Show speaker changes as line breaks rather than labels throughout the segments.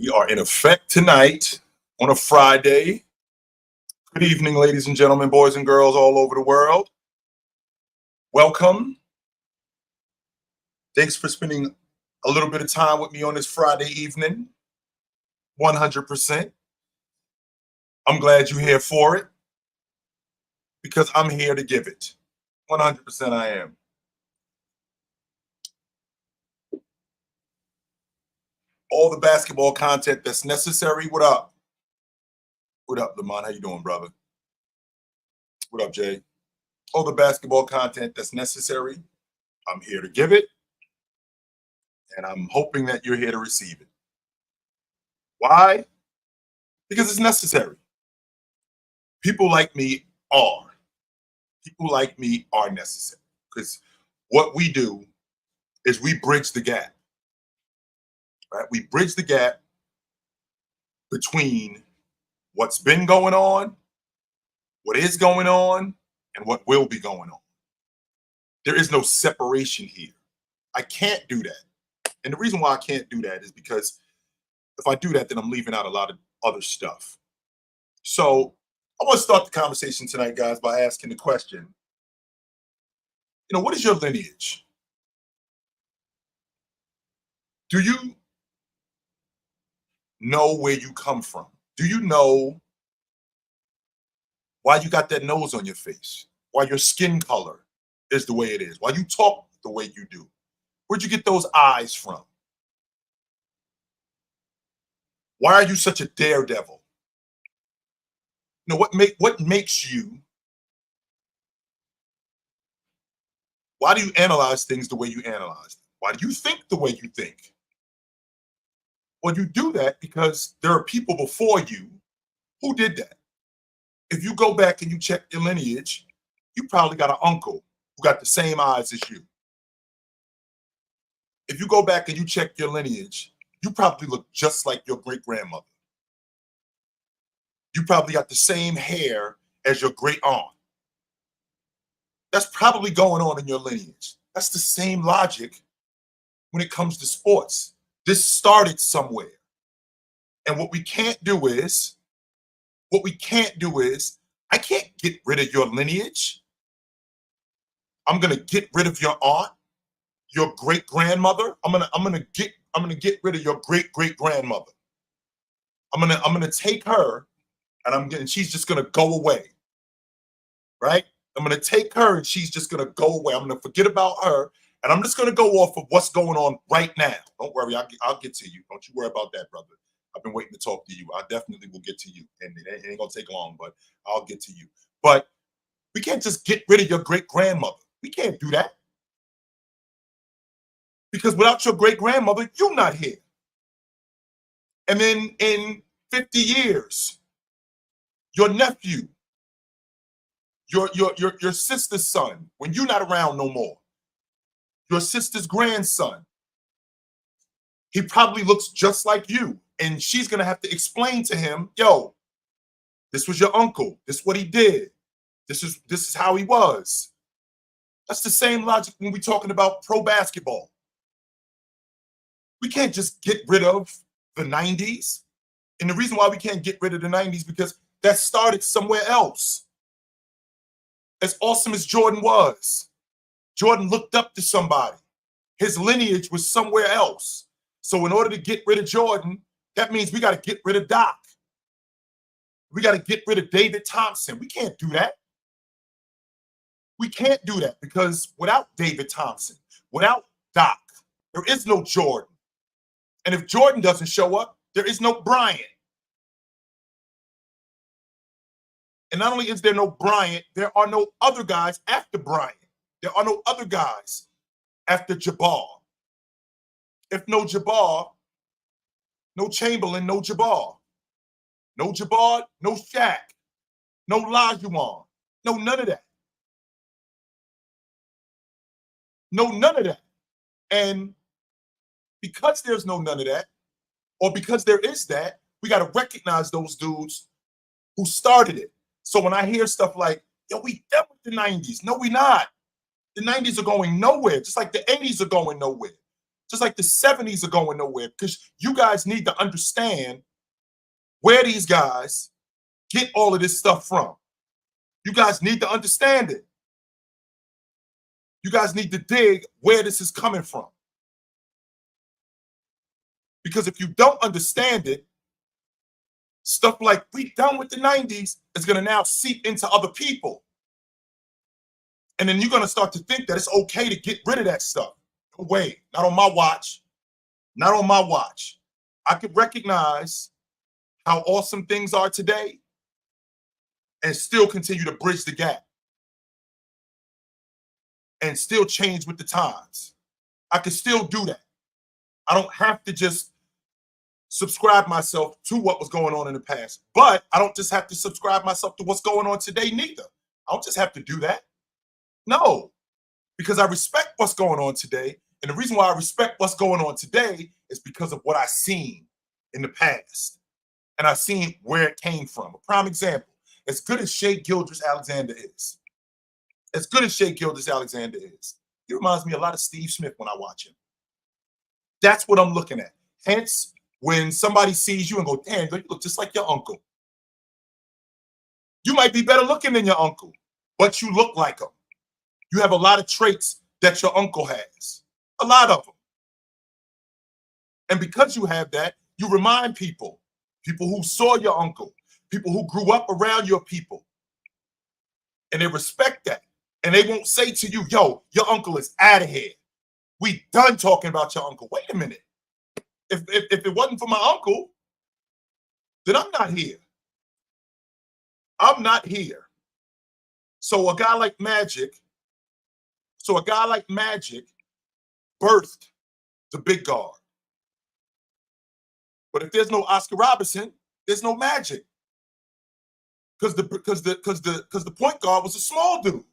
We are in effect tonight on a Friday. Good evening, ladies and gentlemen, boys and girls all over the world. Welcome. Thanks for spending a little bit of time with me on this Friday evening. 100%. I'm glad you're here for it because I'm here to give it. 100% I am. All the basketball content that's necessary. What up? What up, Lamont? How you doing, brother? What up, Jay? All the basketball content that's necessary. I'm here to give it. And I'm hoping that you're here to receive it. Why? Because it's necessary. People like me are. People like me are necessary. Because what we do is we bridge the gap. Right? We bridge the gap between what's been going on, what is going on, and what will be going on. There is no separation here. I can't do that. And the reason why I can't do that is because if I do that, then I'm leaving out a lot of other stuff. So I want to start the conversation tonight, guys, by asking the question, what is your lineage? Do you know where you come from? Do you know why you got that nose on your face? Why your skin color is the way it is? Why you talk the way you do? Where'd you get those eyes from? Why are you such a daredevil? What makes you? Why do you analyze things the way you analyze them? Why do you think the way you think? Well, you do that because there are people before you who did that. If you go back and you check your lineage, you probably got an uncle who got the same eyes as you. If you go back and you check your lineage, you probably look just like your great-grandmother. You probably got the same hair as your great-aunt. That's probably going on in your lineage. That's the same logic when it comes to sports. This started somewhere. And what we can't do is, I can't get rid of your lineage. I'm gonna get rid of your aunt, your great-grandmother. I'm gonna get rid of your great-great-grandmother. I'm gonna take her and she's just gonna go away. Right? I'm gonna take her and she's just gonna go away. I'm gonna forget about her and I'm just gonna go off of what's going on right now. Don't worry, I'll get to you. Don't you worry about that, brother. I've been waiting to talk to you. I definitely will get to you, and it ain't gonna take long, but I'll get to you. But we can't just get rid of your great-grandmother. We can't do that. Because without your great-grandmother, you're not here. And then in 50 years, your nephew, your sister's son, when you're not around no more, your sister's grandson, he probably looks just like you. And she's going to have to explain to him, yo, this was your uncle. This is what he did. This is how he was. That's the same logic when we're talking about pro basketball. We can't just get rid of the 90s. And the reason why we can't get rid of the 90s because that started somewhere else. As awesome as Jordan was, Jordan looked up to somebody. His lineage was somewhere else. So in order to get rid of Jordan, that means we got to get rid of Doc. We got to get rid of David Thompson. We can't do that. We can't do that because without David Thompson, without Doc, there is no Jordan. And if Jordan doesn't show up, there is no Bryant. And not only is there no Bryant, there are no other guys after Bryant. There are no other guys after Jabbar. If no Jabbar, no Chamberlain, no Jabbar. No Jabbar, no Shaq. No Olajuwon. No, none of that. No, none of that. And because there's none of that, or because there is that, we got to recognize those dudes who started it. So when I hear stuff like, yo, we done with the 90s. No, we not. The 90s are going nowhere, just like the 80s are going nowhere. Just like the 70s are going nowhere, because you guys need to understand where these guys get all of this stuff from. You guys need to understand it. You guys need to dig where this is coming from. Because if you don't understand it, stuff like we done with the 90s is going to now seep into other people. And then you're going to start to think that it's okay to get rid of that stuff. No way, not on my watch. Not on my watch. I could recognize how awesome things are today and still continue to bridge the gap and still change with the times. I can still do that. I don't have to just subscribe myself to what was going on in the past, but I don't just have to subscribe myself to what's going on today neither. I don't just have to do that. No, because I respect what's going on today. And the reason why I respect what's going on today is because of what I've seen in the past. And I've seen where it came from. A prime example, as good as Shea Gilgeous-Alexander is, he reminds me a lot of Steve Smith when I watch him. That's what I'm looking at. Hence, when somebody sees you and go, damn, you look just like your uncle. You might be better looking than your uncle, but you look like him. You have a lot of traits that your uncle has. A lot of them. And because you have that, you remind people who saw your uncle, people who grew up around your people, and they respect that. And they won't say to you, yo, your uncle is out of here. We done talking about your uncle. Wait a minute. If it wasn't for my uncle, then I'm not here. I'm not here. So a guy like Magic birthed the big guard. But if there's no Oscar Robertson, there's no Magic. Because the point guard was a small dude.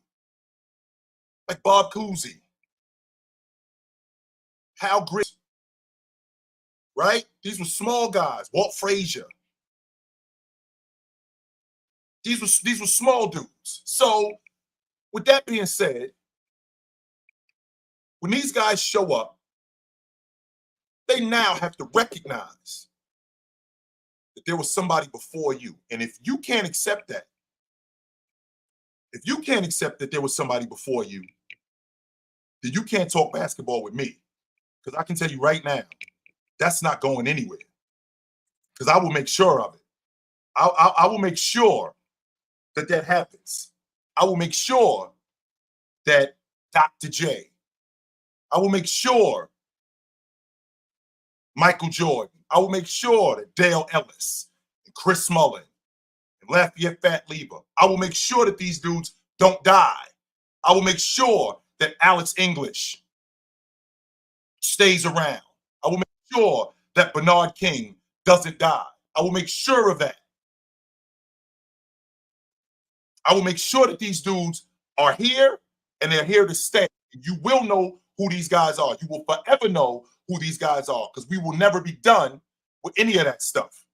Like Bob Cousy, Hal Grit, right? These were small guys. Walt Frazier. These were small dudes. So, with that being said, when these guys show up, they now have to recognize that there was somebody before you. And if you can't accept that, if you can't accept that there was somebody before you, then you can't talk basketball with me. Because I can tell you right now, that's not going anywhere. Because I will make sure of it. I will make sure that happens. I will make sure that Dr. J, I will make sure Michael Jordan, I will make sure that Dale Ellis and Chris Mullin and Lafayette Fat Lever, I will make sure that these dudes don't die. I will make sure that Alex English stays around. I will make sure that Bernard King doesn't die. I will make sure of that. I will make sure that these dudes are here and they're here to stay. You will know who these guys are. You will forever know who these guys are because we will never be done with any of that stuff.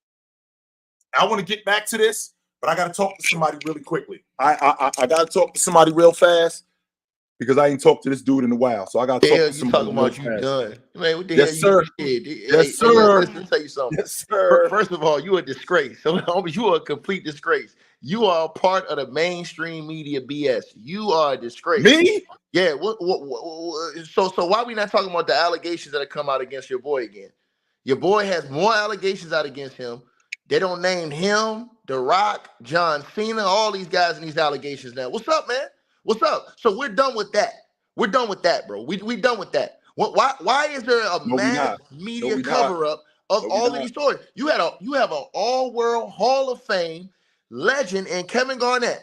I want to get back to this, but I got to talk to somebody really quickly. I got to talk to somebody real fast because I ain't talked to this dude in a while. So I got to talk to somebody real fast. You done.
Man, what the
yes,
hell
sir.
You did?
Yes, sir.
Let me tell you something.
Yes, sir.
First of all, you a disgrace. So you are a complete disgrace. You are a part of the mainstream media BS. You are a disgrace.
Me?
Yeah. So why are we not talking about the allegations that have come out against your boy again? Your boy has more allegations out against him. They don't name him, The Rock, John Cena, all these guys in these allegations now. What's up, man? What's up? So we're done with that. We're done with that, bro. We done with that. Why is there a mass media cover-up of all of these stories? You have an all-world Hall of Fame legend in Kevin Garnett,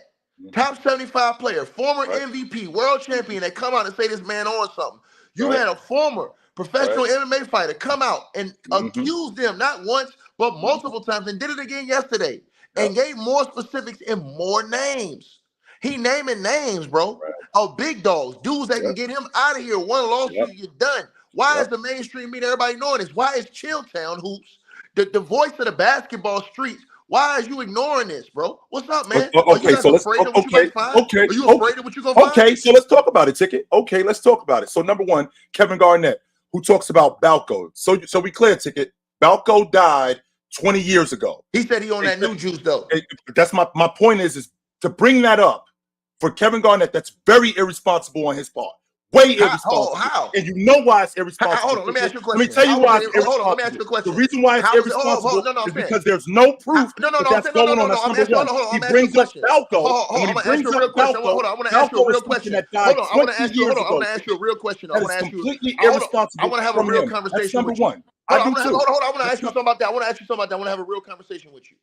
top 75 player, former MVP, world champion that come out and say this man on something. You had a former professional MMA fighter come out and accuse them not once but multiple times and did it again yesterday and gave more specifics and more names. He naming names, bro, of big dogs, dudes that can get him out of here. One lawsuit, you're done. Why is the mainstream media, everybody knowing this? Why is Chilltown Hoops, the voice of the basketball streets, why is you ignoring this, bro? What's up, man?
Okay, so let's
afraid of what you're gonna find? Are you afraid of what you're gonna find?
Okay, so let's talk about it, Ticket. Okay, let's talk about it. So number one, Kevin Garnett. who talks about Balco. So we clear, Ticket. Balco died 20 years ago.
He said he on that new juice though.
That's my point is to bring that up for Kevin Garnett. That's very irresponsible on his part. Way irresponsible.
How?
And you know why it's irresponsible.
Hold on, let me ask you a question.
Let me tell you why it's irresponsible.
Hold on, let me ask you a question.
The reason why it's irresponsible is because there's no proof that's going on. That's number one. He brings up Balco.
I'm going to ask you a real question. Hold on, I want to ask you a real question. Hold on, I want to ask you a real question.
That is completely irresponsible.
I want to have a real conversation.
That's number one.
Hold on, I want to ask you something about that. I want to have a real conversation with you.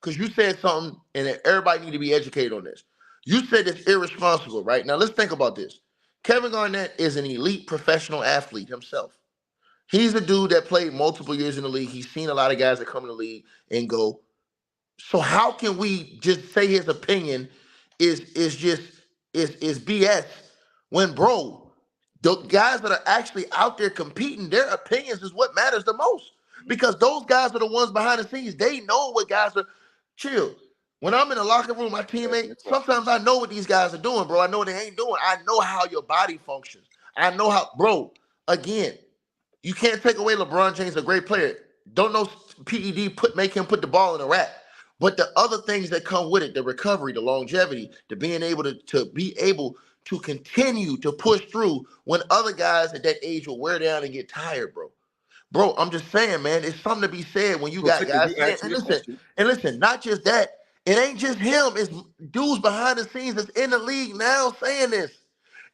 Because you said something, and everybody need to be educated on this. You said it's irresponsible, right? Now, let's think about this. Kevin Garnett is an elite professional athlete himself. He's a dude that played multiple years in the league. He's seen a lot of guys that come in the league and go. So how can we just say his opinion is BS when, bro, the guys that are actually out there competing, their opinions is what matters the most. Because those guys are the ones behind the scenes. They know what guys are. Chill. When I'm in the locker room, my teammate, sometimes I know what these guys are doing, bro. I know what they ain't doing. I know how your body functions. I know how, bro, again, you can't take away LeBron James, a great player. Don't know PED make him put the ball in a rack. But the other things that come with it, the recovery, the longevity, the being able to continue to push through when other guys at that age will wear down and get tired, bro. Bro, I'm just saying, man, it's something to be said when you got guys saying, and listen, not just that. It ain't just him. It's dudes behind the scenes that's in the league now saying this.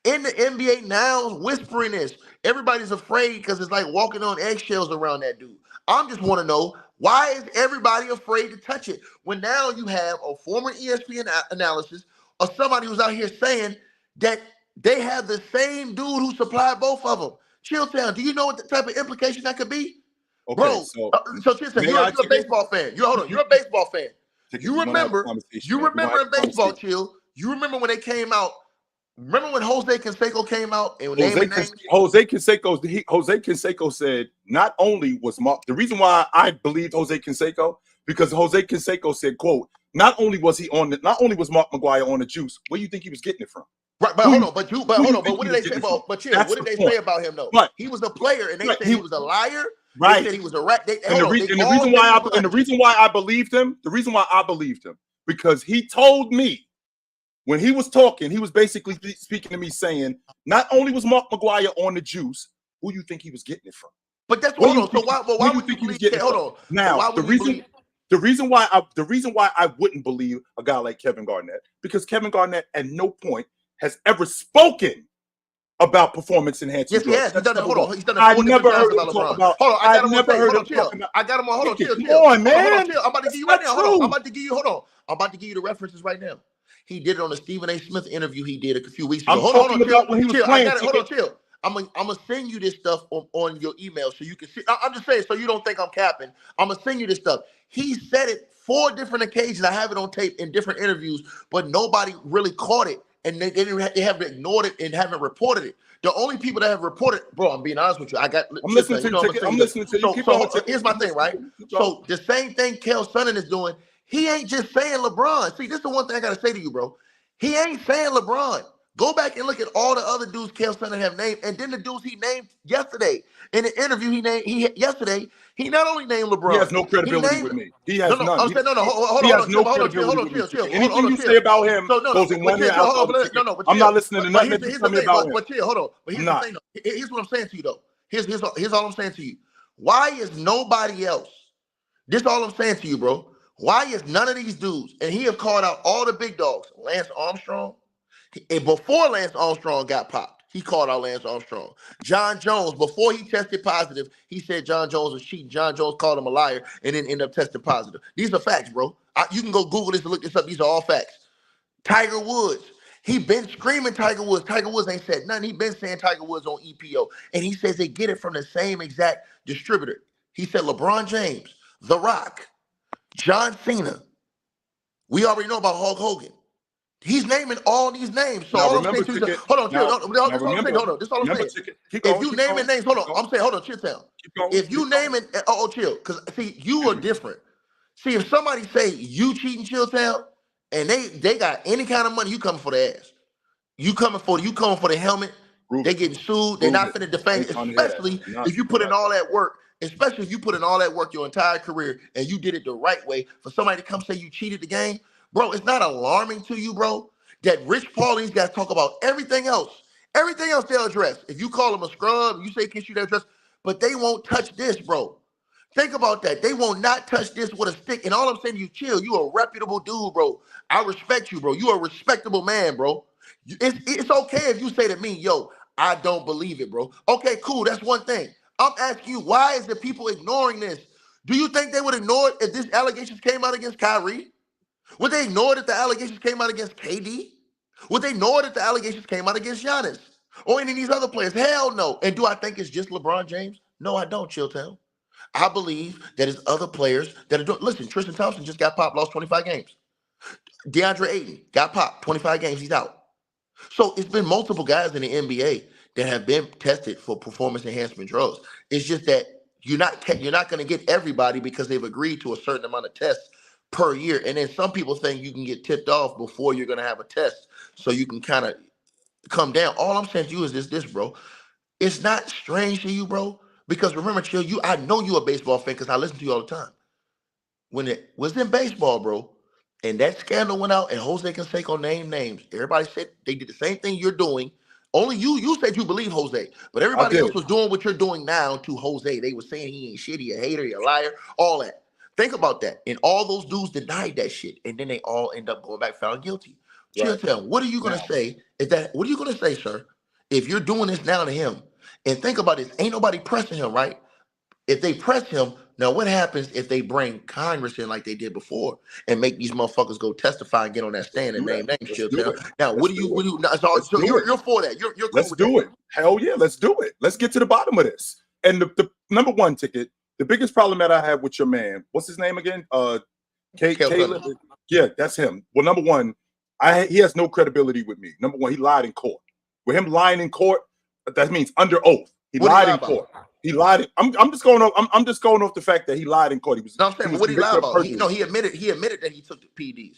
In the NBA now whispering this. Everybody's afraid because it's like walking on eggshells around that dude. I just want to know, why is everybody afraid to touch it? When now you have a former ESPN analysis or somebody who's out here saying that they have the same dude who supplied both of them. Chilltown, do you know what the type of implication that could be? Okay, bro, so Chilltown, you're a baseball fan. You're a baseball fan. You remember in baseball, Chill. You remember when they came out. Remember when Jose Canseco came out and
Jose Canseco said not only was the reason why I believed Jose Canseco, because Jose Canseco said, quote, not only was Mark McGwire on the juice, where do you think he was getting it from?
Right, but hold on, but what did they say about? But Chill, what did they say about him though? He was a player, and they said he was a liar. Right. They said he was a rat. The reason why I believed him, because he told me when he was talking, he was basically speaking to me saying, not only was Mark McGwire on the juice, who do you think he was getting it from? But that's what. Hold on. So why would you think he was getting it? Hold on.
Now the reason why I wouldn't believe a guy like Kevin Garnett, because Kevin Garnett at no point has ever spoken about performance enhancing drugs.
Yes, he has. He's done it. Hold on. He's done it.
I never heard him talk about. Hold on. I never heard him talk about.
I got him on. Hold on. Chill.
Come on, man.
I'm about to give you right now. Hold on. I'm about to give you. Hold on. I'm about to give you the references right now. He did it on the Stephen A. Smith interview he did a few weeks ago.
Hold on. About when he was playing.
Hold on. Chill. I'm gonna send you this stuff on your email so you can see. I'm just saying so you don't think I'm capping. I'm gonna send you this stuff. He said it 4 different occasions. I have it on tape in different interviews, but nobody really caught it, and they haven't ignored it and haven't reported it. The only people that have reported, bro, I'm being honest with you. I'm listening to you. I'm listening to you. So here's my thing, right? So the same thing Kel Sonnen is doing. He ain't just saying LeBron. See, this is the one thing I gotta say to you, bro. He ain't saying LeBron. Go back and look at all the other dudes Kel Sonnen have named, and then the dudes he named yesterday in the interview yesterday. He not only named LeBron.
He has no credibility with me. He has none.
I'm saying hold on.
Anything you say about him goes in one ear out the other. I'm not listening to nothing that you tell me about him.
But chill, hold on. But here's the thing, though. Here's what I'm saying to you, though. Here's all I'm saying to you. Why is nobody else? This is all I'm saying to you, bro. Why is none of these dudes, and he have called out all the big dogs, Lance Armstrong, and before Lance Armstrong got popped, he called out Lance Armstrong. John Jones, before he tested positive, he said John Jones was cheating. John Jones called him a liar and then ended up testing positive. These are facts, bro. You can go Google this and look this up. These are all facts. Tiger Woods, he been screaming Tiger Woods. Tiger Woods ain't said nothing. He been saying Tiger Woods on EPO. And he says they get it from the same exact distributor. He said LeBron James, The Rock, John Cena. We already know about Hulk Hogan. He's naming all these names. So all I'm saying to you, hold on, chill. This is all I'm saying. Hold on. This is all I'm saying. If you naming names, hold on. I'm saying, hold on, chill town. If you naming, chill, because see, you are different. See, if somebody say you cheating, chill town, and they got any kind of money, you coming for the ass. You coming for the helmet. They getting sued. They're
Prove
not
it.
finna defend,
Ain't trying to hear that.
especially
Not-
if you put in all that work. Especially if you put in all that work your entire career and you did it the right way. For somebody to come say you cheated the game, bro, it's not alarming to you, bro, that Rich Paul and these guys talk about everything else. Everything else they'll address. If you call them a scrub, you say kiss you, they'll address, but they won't touch this, bro. Think about that. They will not touch this with a stick. And all I'm saying, you chill. You a reputable dude, bro. I respect you, bro. You a respectable man, bro. It's okay if you say to me, yo, I don't believe it, bro. Okay, cool. That's one thing. I'm asking you, why is the people ignoring this? Do you think they would ignore it if these allegations came out against Kyrie? Would they ignore it if the allegations came out against KD? Would they ignore it if the allegations came out against Giannis? Or any of these other players? Hell no. And do I think it's just LeBron James? No, I don't, Chilltown. I believe that it's other players that are doing. Listen, Tristan Thompson just got popped, lost 25 games. DeAndre Ayton got popped, 25 games, he's out. So it's been multiple guys in the NBA that have been tested for performance enhancement drugs. It's just that you're not going to get everybody because they've agreed to a certain amount of tests per year. And then some people think you can get tipped off before you're going to have a test, so you can kind of come down. All I'm saying to you is this, bro. It's not strange to you, bro, because remember, Chill, I know you a baseball fan because I listen to you all the time. When it was in baseball, bro, and that scandal went out and Jose Canseco named names, everybody said they did the same thing you're doing. Only you said you believe Jose, but everybody else was doing what you're doing now to Jose. They were saying he ain't shit, he a hater, he a liar, all that. Think about that. And all those dudes denied that shit. And then they all end up going back found guilty. Right. Chill, what are you going to say? What are you going to say, sir, if you're doing this now to him? And think about this. Ain't nobody pressing him, right? If they press him, now what happens if they bring Congress in like they did before and make these motherfuckers go testify and get on that stand and name names? Now, what do you? So you're for that? You're cool
let's
with
do
that.
it. Hell yeah, let's do it. Let's get to the bottom of this. And the number one ticket, the biggest problem that I have with your man, what's his name again? Caleb. Yeah, that's him. Well, number one, he has no credibility with me. Number one, he lied in court. With him lying in court, that means under oath. He lied in court. He lied. I'm just going off. I'm just going off the fact that he lied in court. He was.
No, I'm saying, what did he lie about? He admitted that he took the PEDs.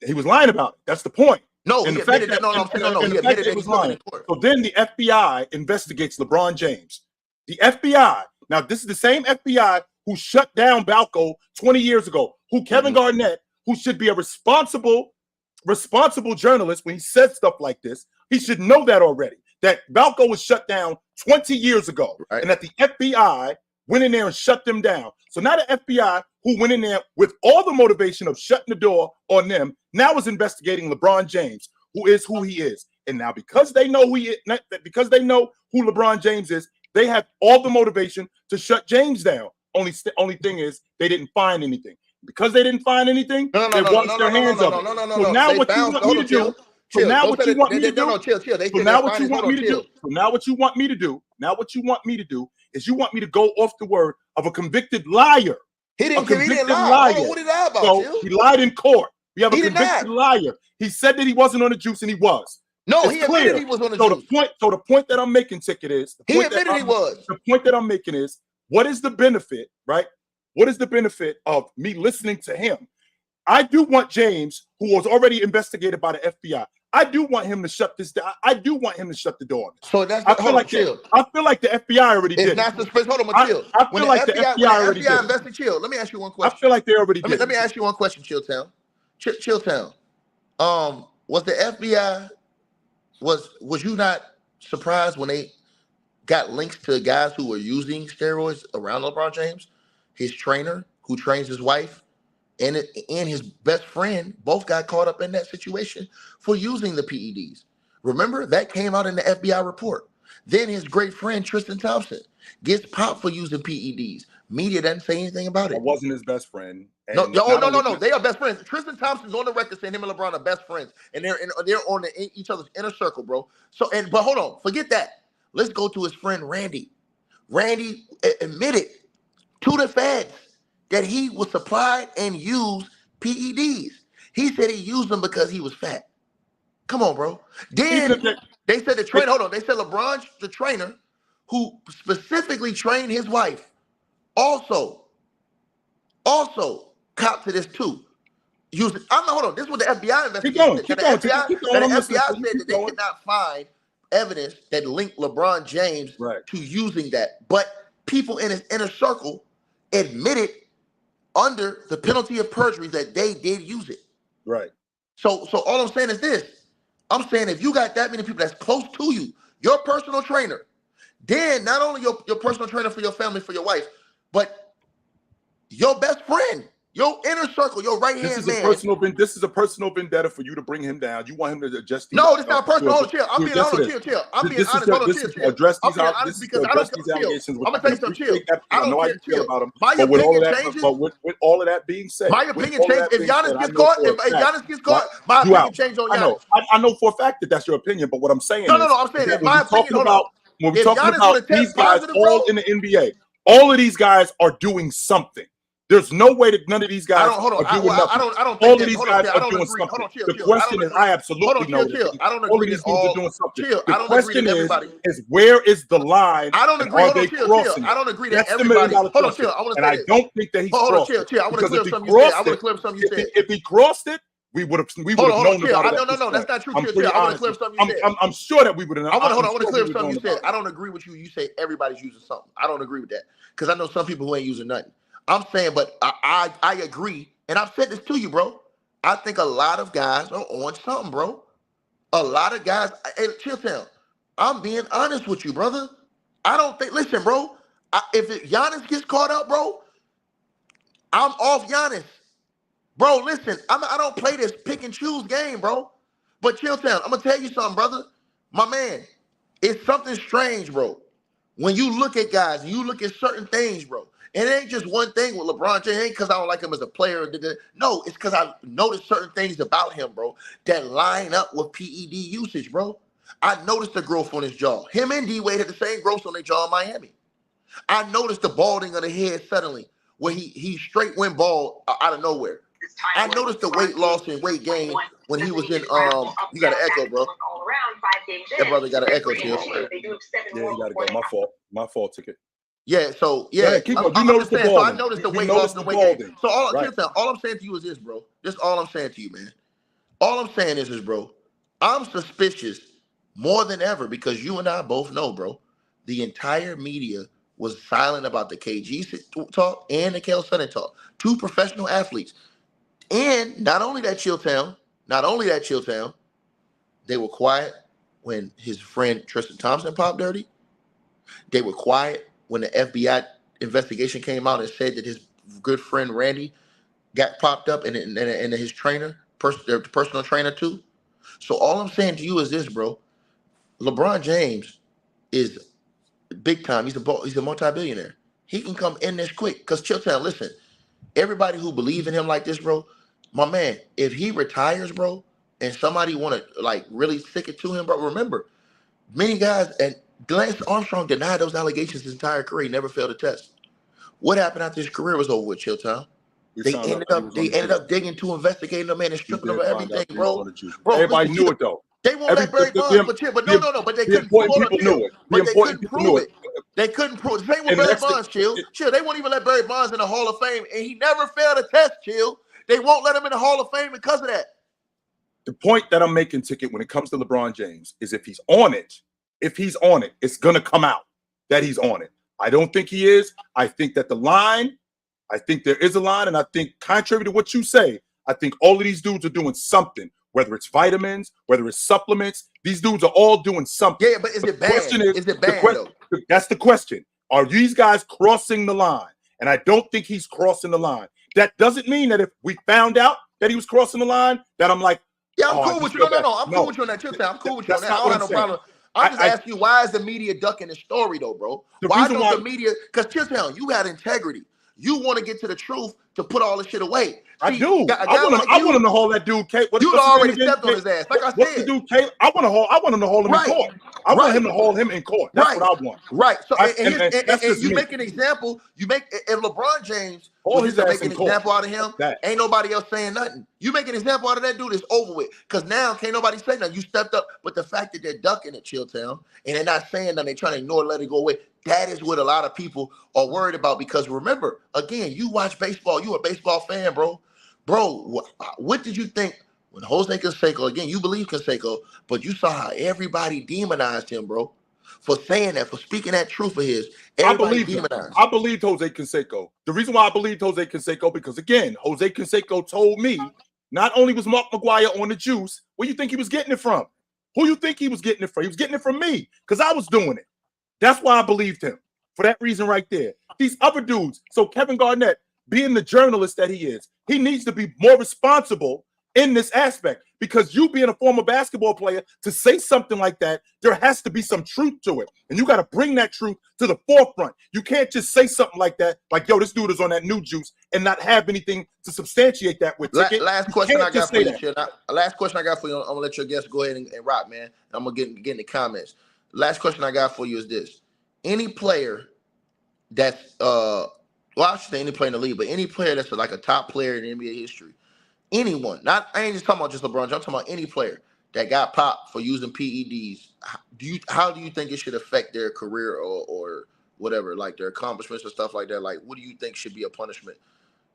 He was lying about it. That's the point.
No, he admitted that. No, I'm saying no. He admitted that he was lying in court.
So then the FBI investigates LeBron James. The FBI. Now this is the same FBI who shut down Balco 20 years ago. Who Kevin Garnett, who should be a responsible journalist when he says stuff like this, he should know that already. That Balco was shut down 20 years ago, right? And that the FBI went in there and shut them down. So now the FBI, who went in there with all the motivation of shutting the door on them, now is investigating LeBron James, who is who he is. And now because they know because they know who LeBron James is, they have all the motivation to shut James down. Only thing is they didn't find anything. Because they didn't find anything, they washed their hands of it. So now what you want me to do? So now what you want me to do? So now what you want me to do? So now what you want me to do? Now what you want me to do is you want me to go off the word of a convicted liar.
He didn't lie. What did he lie about?
So he lied in court. We have a convicted liar. He said that he wasn't on the juice and he was.
No, he admitted he was on the juice.
So the point that I'm making, Ticket, is
he admitted he was.
The point that I'm making is, what is the benefit, right? What is the benefit of me listening to him? I do want James, who was already investigated by the FBI. I do want him to shut this down. I do want him to shut the door on this.
So that's
I feel like the FBI already did.
It's not suspicious. Hold on, chill.
I feel like the FBI already did.
Invested, chill. Let me ask you one question.
I feel like they already did.
Let me ask you one question, Chilltown. Chilltown. Was the FBI was you not surprised when they got links to guys who were using steroids around LeBron James? His trainer, who trains his wife, and his best friend both got caught up in that situation for using the PEDs. Remember, that came out in the FBI report. Then his great friend, Tristan Thompson, gets popped for using PEDs. Media doesn't say anything about it.
That wasn't his best friend.
No. They are best friends. Tristan Thompson's on the record saying him and LeBron are best friends, and they're on each other's inner circle, bro. But hold on, forget that. Let's go to his friend Randy. Randy admitted to the feds that he was supplied and used PEDs. He said he used them because he was fat. Come on, bro. Then they said the trainer. Hold on. They said LeBron, the trainer, who specifically trained his wife, also copped to this too. Hold on. This was the FBI investigation.
Keep going.
The FBI said that they could not find evidence that linked LeBron James to using that. But people in his inner circle admitted under the penalty of perjury that they did use it.
Right.
So all I'm saying is this. I'm saying if you got that many people that's close to you, your personal trainer, then not only your personal trainer for your family, for your wife, but your best friend, your inner circle, your right-hand man.
This is a personal vendetta for you to bring him down. You want him to adjust these.
No, it's not personal. Hold on, chill. I'm being honest. Chill. I'm being honest. Hold on, chill.
Address these
because I don't care.
allegations.
I'm gonna tell you something. Chill. I don't care. Chill
about them.
My opinion changes.
But with all of that being said,
my opinion changes. If Giannis gets caught, my opinion changes on Giannis.
I know for a fact that that's your opinion. But what I'm saying,
no. I'm saying that my opinion.
When we're talking about these guys all in the NBA, all of these guys are doing something. There's no way that none of these guys are doing nothing.
I don't think
all of these guys are doing something. The question is, I absolutely know that
I don't
all of
agree
these
that
dudes
all.
are doing something.
The question
is where is the line?
I don't agree.
Are they crossing?
I don't agree that
That's
everybody.
Hold on,
chill. I want to
and
say
I
this.
don't think that he's crossed it.
Chill. I want to clear something you said. I want to clear something you said.
If he crossed it, we would have known about it.
No, that's not true. Chill. I want to clear something you said.
I'm sure that we would have.
I want to clear something you said. I don't agree with you. You say everybody's using something. I don't agree with that because I know some people who ain't using nothing. I'm saying, but I agree, and I've said this to you, bro. I think a lot of guys are on something, bro. A lot of guys. Hey, chill, town. I'm being honest with you, brother. I don't think. Listen, bro. If Giannis gets caught up, bro, I'm off Giannis. Bro, listen, I don't play this pick and choose game, bro. But chill, town. I'm gonna tell you something, brother. My man, it's something strange, bro. When you look at guys, and you look at certain things, bro. And it ain't just one thing with LeBron James. It ain't because I don't like him as a player. No, it's because I noticed certain things about him, bro, that line up with PED usage, bro. I noticed the growth on his jaw. Him and D-Wade had the same growth on their jaw in Miami. I noticed the balding of the head suddenly, where he straight went bald out of nowhere. I noticed the weight loss and weight gain when he was in you got an echo, bro. That brother got an echo too.
Yeah, you gotta go. My fault ticket.
Yeah, so yeah,
keep on. You noticed the balding.
So I noticed the weight loss and the weight gain. So all I'm saying to you is this, bro. This all I'm saying to you, man. All I'm saying is this, bro. I'm suspicious more than ever because you and I both know, bro. The entire media was silent about the KG talk and the Kel Sutton talk. Two professional athletes. And not only that, Chilltown, they were quiet when his friend Tristan Thompson popped dirty. They were quiet when the FBI investigation came out and said that his good friend Randy got popped up and his trainer, their personal trainer too. So all I'm saying to you is this, bro. LeBron James is big time. He's a multi-billionaire. He can come in this quick. Because Chilltown, listen, everybody who believes in him like this, bro, my man, if he retires, bro, and somebody want to like really stick it to him, bro, remember, many guys, and Lance Armstrong denied those allegations his entire career. He never failed a test. What happened after his career was over with, Chilltown? They ended up digging to investigating the man and stripping him of everything, bro.
Everybody knew it though.
They won't let Barry Bonds, but they couldn't prove it. They couldn't prove it. Same with Barry Bonds, Chill. They won't even let Barry Bonds in the Hall of Fame, and he never failed a test, Chill. They won't let him in the Hall of Fame because of that.
The point that I'm making, Ticket, when it comes to LeBron James, is if he's on it, it's gonna come out that he's on it. I don't think he is. I think that I think there is a line, and I think contrary to what you say, I think all of these dudes are doing something. Whether it's vitamins, whether it's supplements, these dudes are all doing something.
Yeah, but is it bad? Is it bad though?
That's the question. Are these guys crossing the line? And I don't think he's crossing the line. That doesn't mean that if we found out that he was crossing the line, that I'm like,
yeah, I'm cool with you. No. I'm cool with you on that. I'm cool with you on that. I don't have no problem. I'm just asking you, why is the media ducking the story though, bro? Why don't the media? Because Chilltown, you had integrity. You want to get to the truth to put all this shit away. See,
I do. I want him to haul that dude.
You'd already stepped on his ass. Like I said,
what's the dude? I want him to haul him in court. I want him to haul him in court. That's what I want.
Right. So and you make an example. If LeBron James was to make an example out of him, ain't nobody else saying nothing. You make an example out of that dude, it's over with. Because now can't nobody say nothing. You stepped up. But the fact that they're ducking at Chilltown and they're not saying nothing, they're trying to ignore, let it go away. That is what a lot of people are worried about. Because remember, again, you watch baseball. You a baseball fan, bro. Bro, what did you think when Jose Canseco, again, you believe Canseco, but you saw how everybody demonized him, bro, for saying that, for speaking that truth of his. Everybody demonized.
I believed Jose Canseco. The reason why I believed Jose Canseco, because again, Jose Canseco told me not only was Mark McGwire on the juice, where you think he was getting it from? Who you think he was getting it from? He was getting it from me, because I was doing it. That's why I believed him. For that reason right there. These other dudes, so Kevin Garnett, being the journalist that he is, he needs to be more responsible in this aspect, because you being a former basketball player, to say something like that, there has to be some truth to it. And you got to bring that truth to the forefront. You can't just say something like that, like, yo, this dude is on that new juice, and not have anything to substantiate that with.
Last question I got for you, Chin. Last question I got for you. I'm going to let your guest go ahead and rock, man. I'm going to get in the comments. Last question I got for you is this. Any player that's, well, I should say any player in the league, but any player that's like a top player in NBA history, anyone, I ain't just talking about just LeBron, I'm talking about any player that got popped for using PEDs, how do you think it should affect their career or whatever, like their accomplishments or stuff like that? Like, what do you think should be a punishment?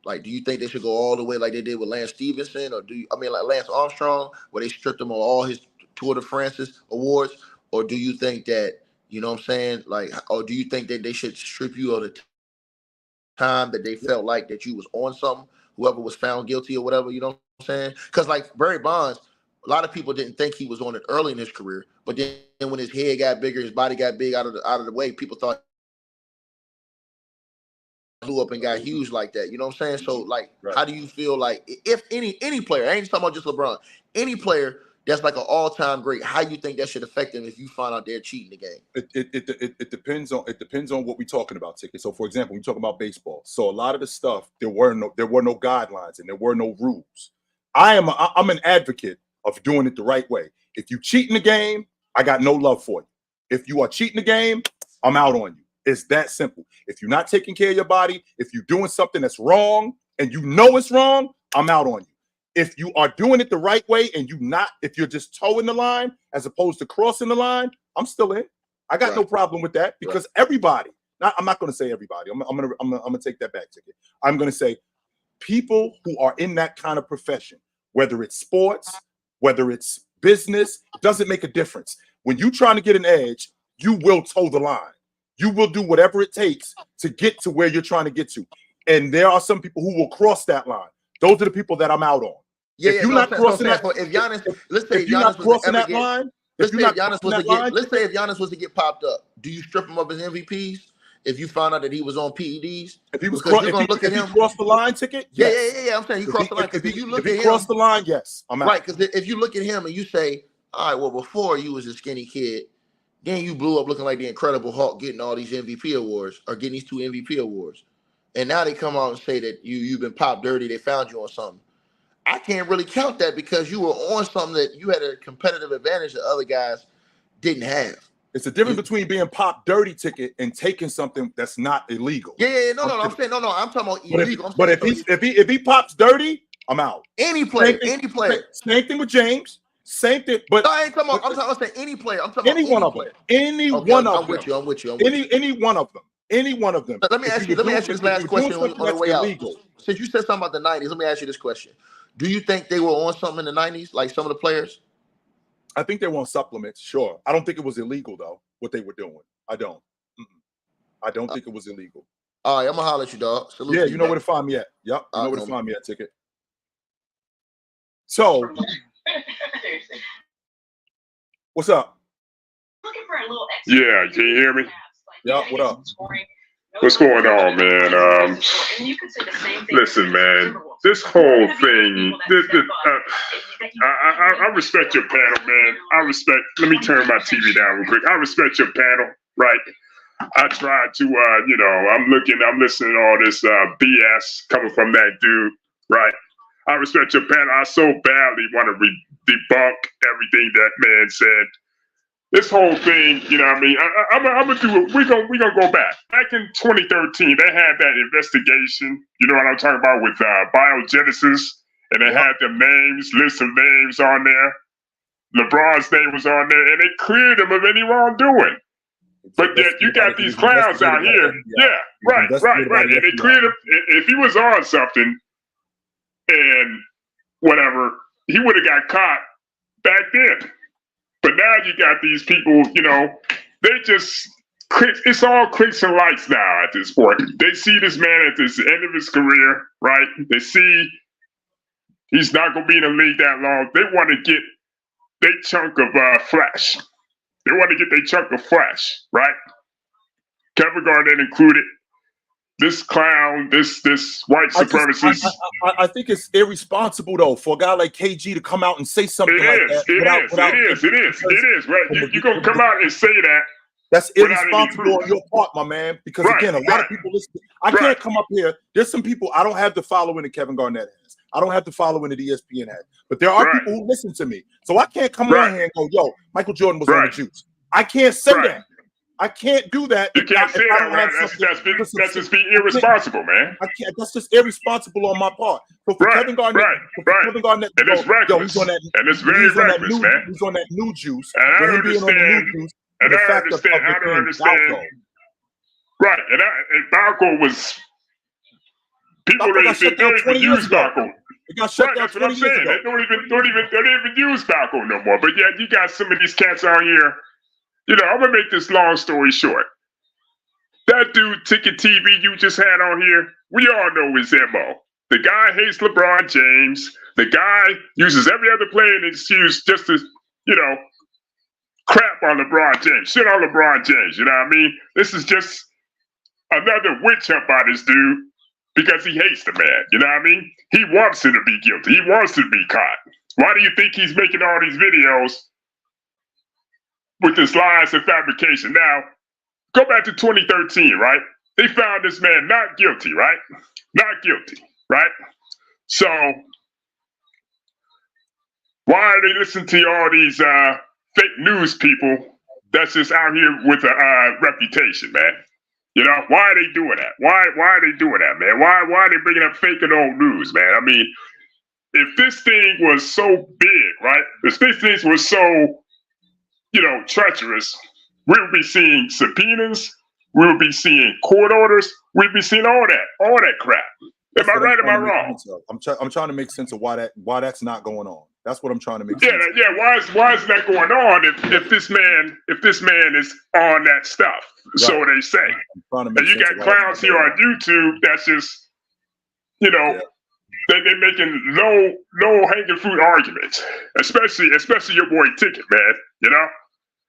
Like, do you think they should go all the way like they did with Lance Stevenson, or like Lance Armstrong, where they stripped him of all his Tour de France awards? Or do you think that, you know what I'm saying, like, or do you think that they should strip you of the time that they felt like that you was on something, whoever was found guilty or whatever, you know what I'm saying? Because like Barry Bonds, a lot of people didn't think he was on it early in his career, but then when his head got bigger, his body got big out of the way, people thought he blew up and got huge like that. You know what I'm saying? So like, How do you feel like if any player, I ain't talking about just LeBron, any player that's like an all-time great, how you think that should affect them if you find out they're cheating the game?
It depends on what we're talking about, Ticket. So for example, we talk about baseball. So a lot of the stuff, there were no guidelines and there were no rules. I'm an advocate of doing it the right way. If you cheat in the game, I got no love for you. If you are cheating the game, I'm out on you. It's that simple. If you're not taking care of your body, if you're doing something that's wrong and you know it's wrong, I'm out on you. If you are doing it the right way and if you're just towing the line as opposed to crossing the line, I'm still in. I got no problem with that, because everybody, I'm not going to say everybody. I'm going to take that back, Ticket. I'm going to say people who are in that kind of profession, whether it's sports, whether it's business, it doesn't make a difference. When you're trying to get an edge, you will toe the line. You will do whatever it takes to get to where you're trying to get to. And there are some people who will cross that line. Those are the people that I'm out on.
Yeah,
if you're not crossing that,
if Giannis, let's say
if you're not crossing that line,
let's say if Giannis was to get popped up, do you strip him of his MVPs if you found out that he was on PEDs?
If he was crossed the line, Ticket,
yes. Yeah. I'm saying you crossed the line.
If he crossed the line, yes, I'm out.
Right, because if you look at him and you say, all right, well, before you was a skinny kid, then you blew up looking like the Incredible Hulk, getting all these MVP awards, or getting these 2 MVP awards, and now they come out and say that you've been popped dirty, they found you on something. I can't really count that, because you were on something that you had a competitive advantage that other guys didn't have.
It's the difference between being popped dirty, Ticket, and taking something that's not illegal.
Yeah. No. I'm saying no. I'm talking about illegal.
But if he pops dirty, I'm out.
Any player.
Same thing with James. Same thing. But
no, I ain't talking about. I'm talking about any player. I'm talking
any
about
one of them. Any one of them.
I'm with you.
Any one of them. Any one of them.
Let me ask you this last question on the way out. Since you said something about the 90s, let me ask you this question. Do you think they were on something in the 90s, like some of the players?
I think they were on supplements, sure. I don't think it was illegal, though, what they were doing. I don't. I don't think it was illegal.
All right, I'm going to holler at you, dog. Salute
you know where to find me at. Yep, you know where to find me at, Ticket. So, what's up?
Looking for a little extra.
Yeah, can you hear me?
Yeah, what up?
What's going on, man? Listen, man, this whole thing, I respect your panel, man. Let me turn my TV down real quick. I respect your panel, right? I tried to, I'm listening to all this BS coming from that dude, right? I respect your panel. I so badly want to debunk everything that man said. This whole thing, you know what I mean? I'm gonna do it. We're gonna go back. Back in 2013, they had that investigation, you know what I'm talking about, with biogenesis, and they had the list of names on there. LeBron's name was on there, and they cleared him of any wrongdoing. But yet you got these clowns out here. Yeah, right. And they cleared him. If he was on something and whatever, he would have got caught back then. But now you got these people, you know, they just, it's all clicks and lights now at this point. They see this man at this end of his career, right? They see he's not going to be in the league that long. They want to get their chunk of flesh. They want to get their chunk of flesh, right? Kevin Garnett included. This clown, this white supremacist.
I think it's irresponsible though for a guy like KG to come out and say something like that.
It is. Right? You're gonna come out and say that.
That's irresponsible on your part, my man. Because again, a lot of people listen. I can't come up here. There's some people I don't have the following that Kevin Garnett has. I don't have the following that ESPN has. But there are people who listen to me. So I can't come on here and go, yo, Michael Jordan was on the juice. I can't say that. I can't do that.
You can't say that, right? That's just being irresponsible, man.
I can't. That's just irresponsible on my part. So for Kevin Garnett, Kevin Garnett,
and it's reckless. And it's very reckless, man.
He's on that new juice.
And I don't understand. And I don't understand. Right, and Balco was. People don't even use Balco.
It got shut down.
That's what I'm saying. They don't even use Balco no more. But yeah, you got some of these cats out here. You know, I'm gonna make this long story short. That dude, Ticket TV, you just had on here, we all know his MO. The guy hates LeBron James. The guy uses every other player in excuse just to, you know, crap on LeBron James, shit on LeBron James. You know what I mean? This is just another witch hunt by this dude because he hates the man. You know what I mean? He wants him to be guilty. He wants to be caught. Why do you think he's making all these videos with this lies and fabrication? Now, go back to 2013, right? They found this man not guilty, right? Not guilty, right? So, why are they listening to all these fake news people that's just out here with a reputation, man? You know, why are they doing that? Why are they doing that, man? Why are they bringing up fake and old news, man? I mean, if this thing was so big, right? If this thing was so, you know, treacherous, we would be seeing subpoenas, we would be seeing court orders, we'd be seeing all that crap. Am I right? Am I wrong?
I'm trying to make sense of why that's not going on. That's what I'm trying to make sense.
Yeah. Why is that going on if this man is on that stuff? Right. So they say. And you got clowns here on YouTube that's just, you know, they're making low hanging fruit arguments, especially your boy Ticket, man. You know,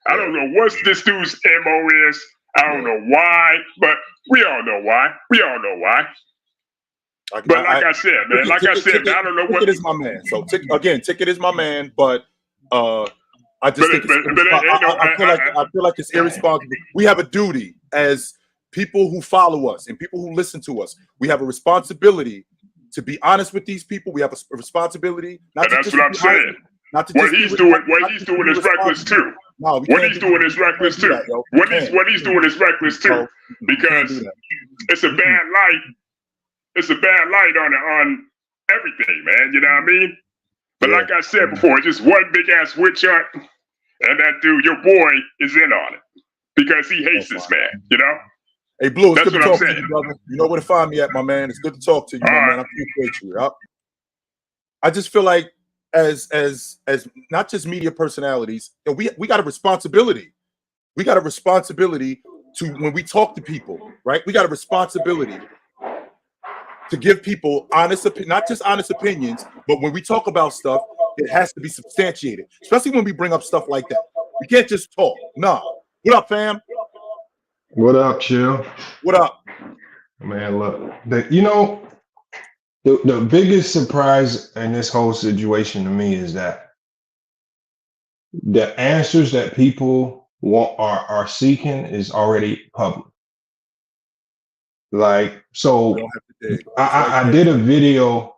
I don't know what this dude's MO is. I don't know why, but we all know why. But like I said, man, I don't know what.
Ticket is my man. So Ticket is my man, but I just think I feel like it's irresponsible. We have a duty as people who follow us and people who listen to us. We have a responsibility to be honest with these people. We have a responsibility.
That's what I'm saying. What he's doing is reckless too.
No,
what he's doing is reckless too. What he's doing is reckless too, because it's a bad light. It's a bad light on everything, man. You know what I mean? But like I said before, just one big ass witch hunt, and that dude, your boy, is in on it because he hates this man. You know?
Hey, Blue, it's good to talk to you, brother. You know where to find me at, my man. It's good to talk to you, man. I appreciate you. Yep. I just feel like as not just media personalities, we got a responsibility. We got a responsibility to, when we talk to people, right? We got a responsibility to give people honest, not just honest opinions, but when we talk about stuff, it has to be substantiated, especially when we bring up stuff like that. We can't just talk. Nah. What up, fam?
What up, Chill?
What up?
Man, look, the biggest surprise in this whole situation to me is that the answers that people are seeking is already public. Like, so I did a video.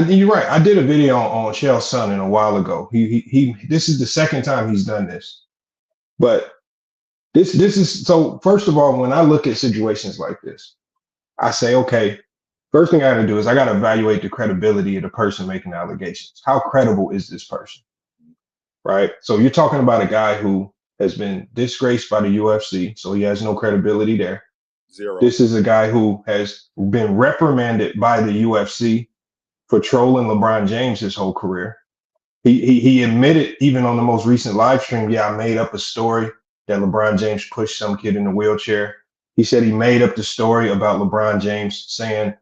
You're right. I did a video on Shell's son a while ago. He this is the second time he's done this. But this is, so first of all, when I look at situations like this, I say, okay, first thing I got to do is I got to evaluate the credibility of the person making the allegations. How credible is this person? Right? So you're talking about a guy who has been disgraced by the UFC, so he has no credibility there.
Zero.
This is a guy who has been reprimanded by the UFC for trolling LeBron James his whole career. He admitted even on the most recent live stream, yeah, I made up a story that LeBron James pushed some kid in a wheelchair. He said he made up the story about LeBron James saying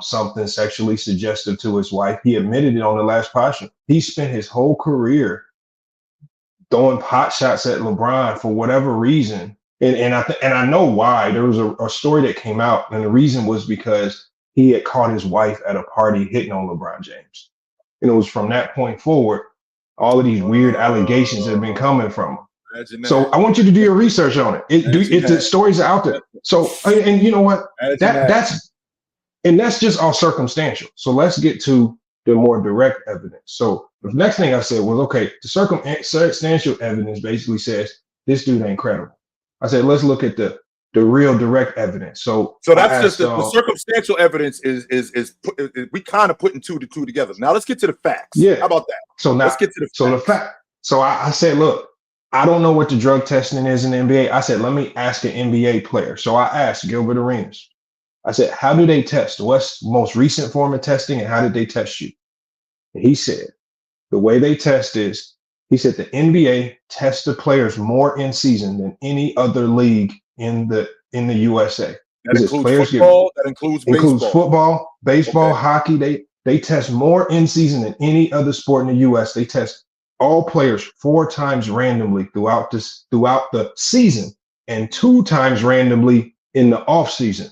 something sexually suggestive to his wife. He admitted it on the last podcast. He spent his whole career throwing pot shots at LeBron for whatever reason. And I know why. There was a story that came out, and the reason was because he had caught his wife at a party hitting on LeBron James. And it was from that point forward, all of these weird allegations have been coming from him. So I want you to do your research on it. The stories are out there. So, and you know what? That's just all circumstantial. So let's get to the more direct evidence. So the next thing I said was, okay, the circumstantial evidence basically says this dude ain't credible. I said, let's look at the real direct evidence. So
that's just the circumstantial evidence is we kind of putting two together. Now let's get to the facts.
Yeah.
How about that?
So now
let's get to the facts.
So I said, look, I don't know what the drug testing is in the NBA. I said, let me ask an NBA player. So I asked Gilbert Arenas. I said, how do they test? What's the most recent form of testing, and how did they test you? And he said, the way they test is, he said the NBA tests the players more in season than any other league in the USA.
That includes football. That includes baseball.
Includes football, baseball, hockey. They test more in season than any other sport in the US. They test all players 4 times randomly throughout the season, and 2 times randomly in the off season.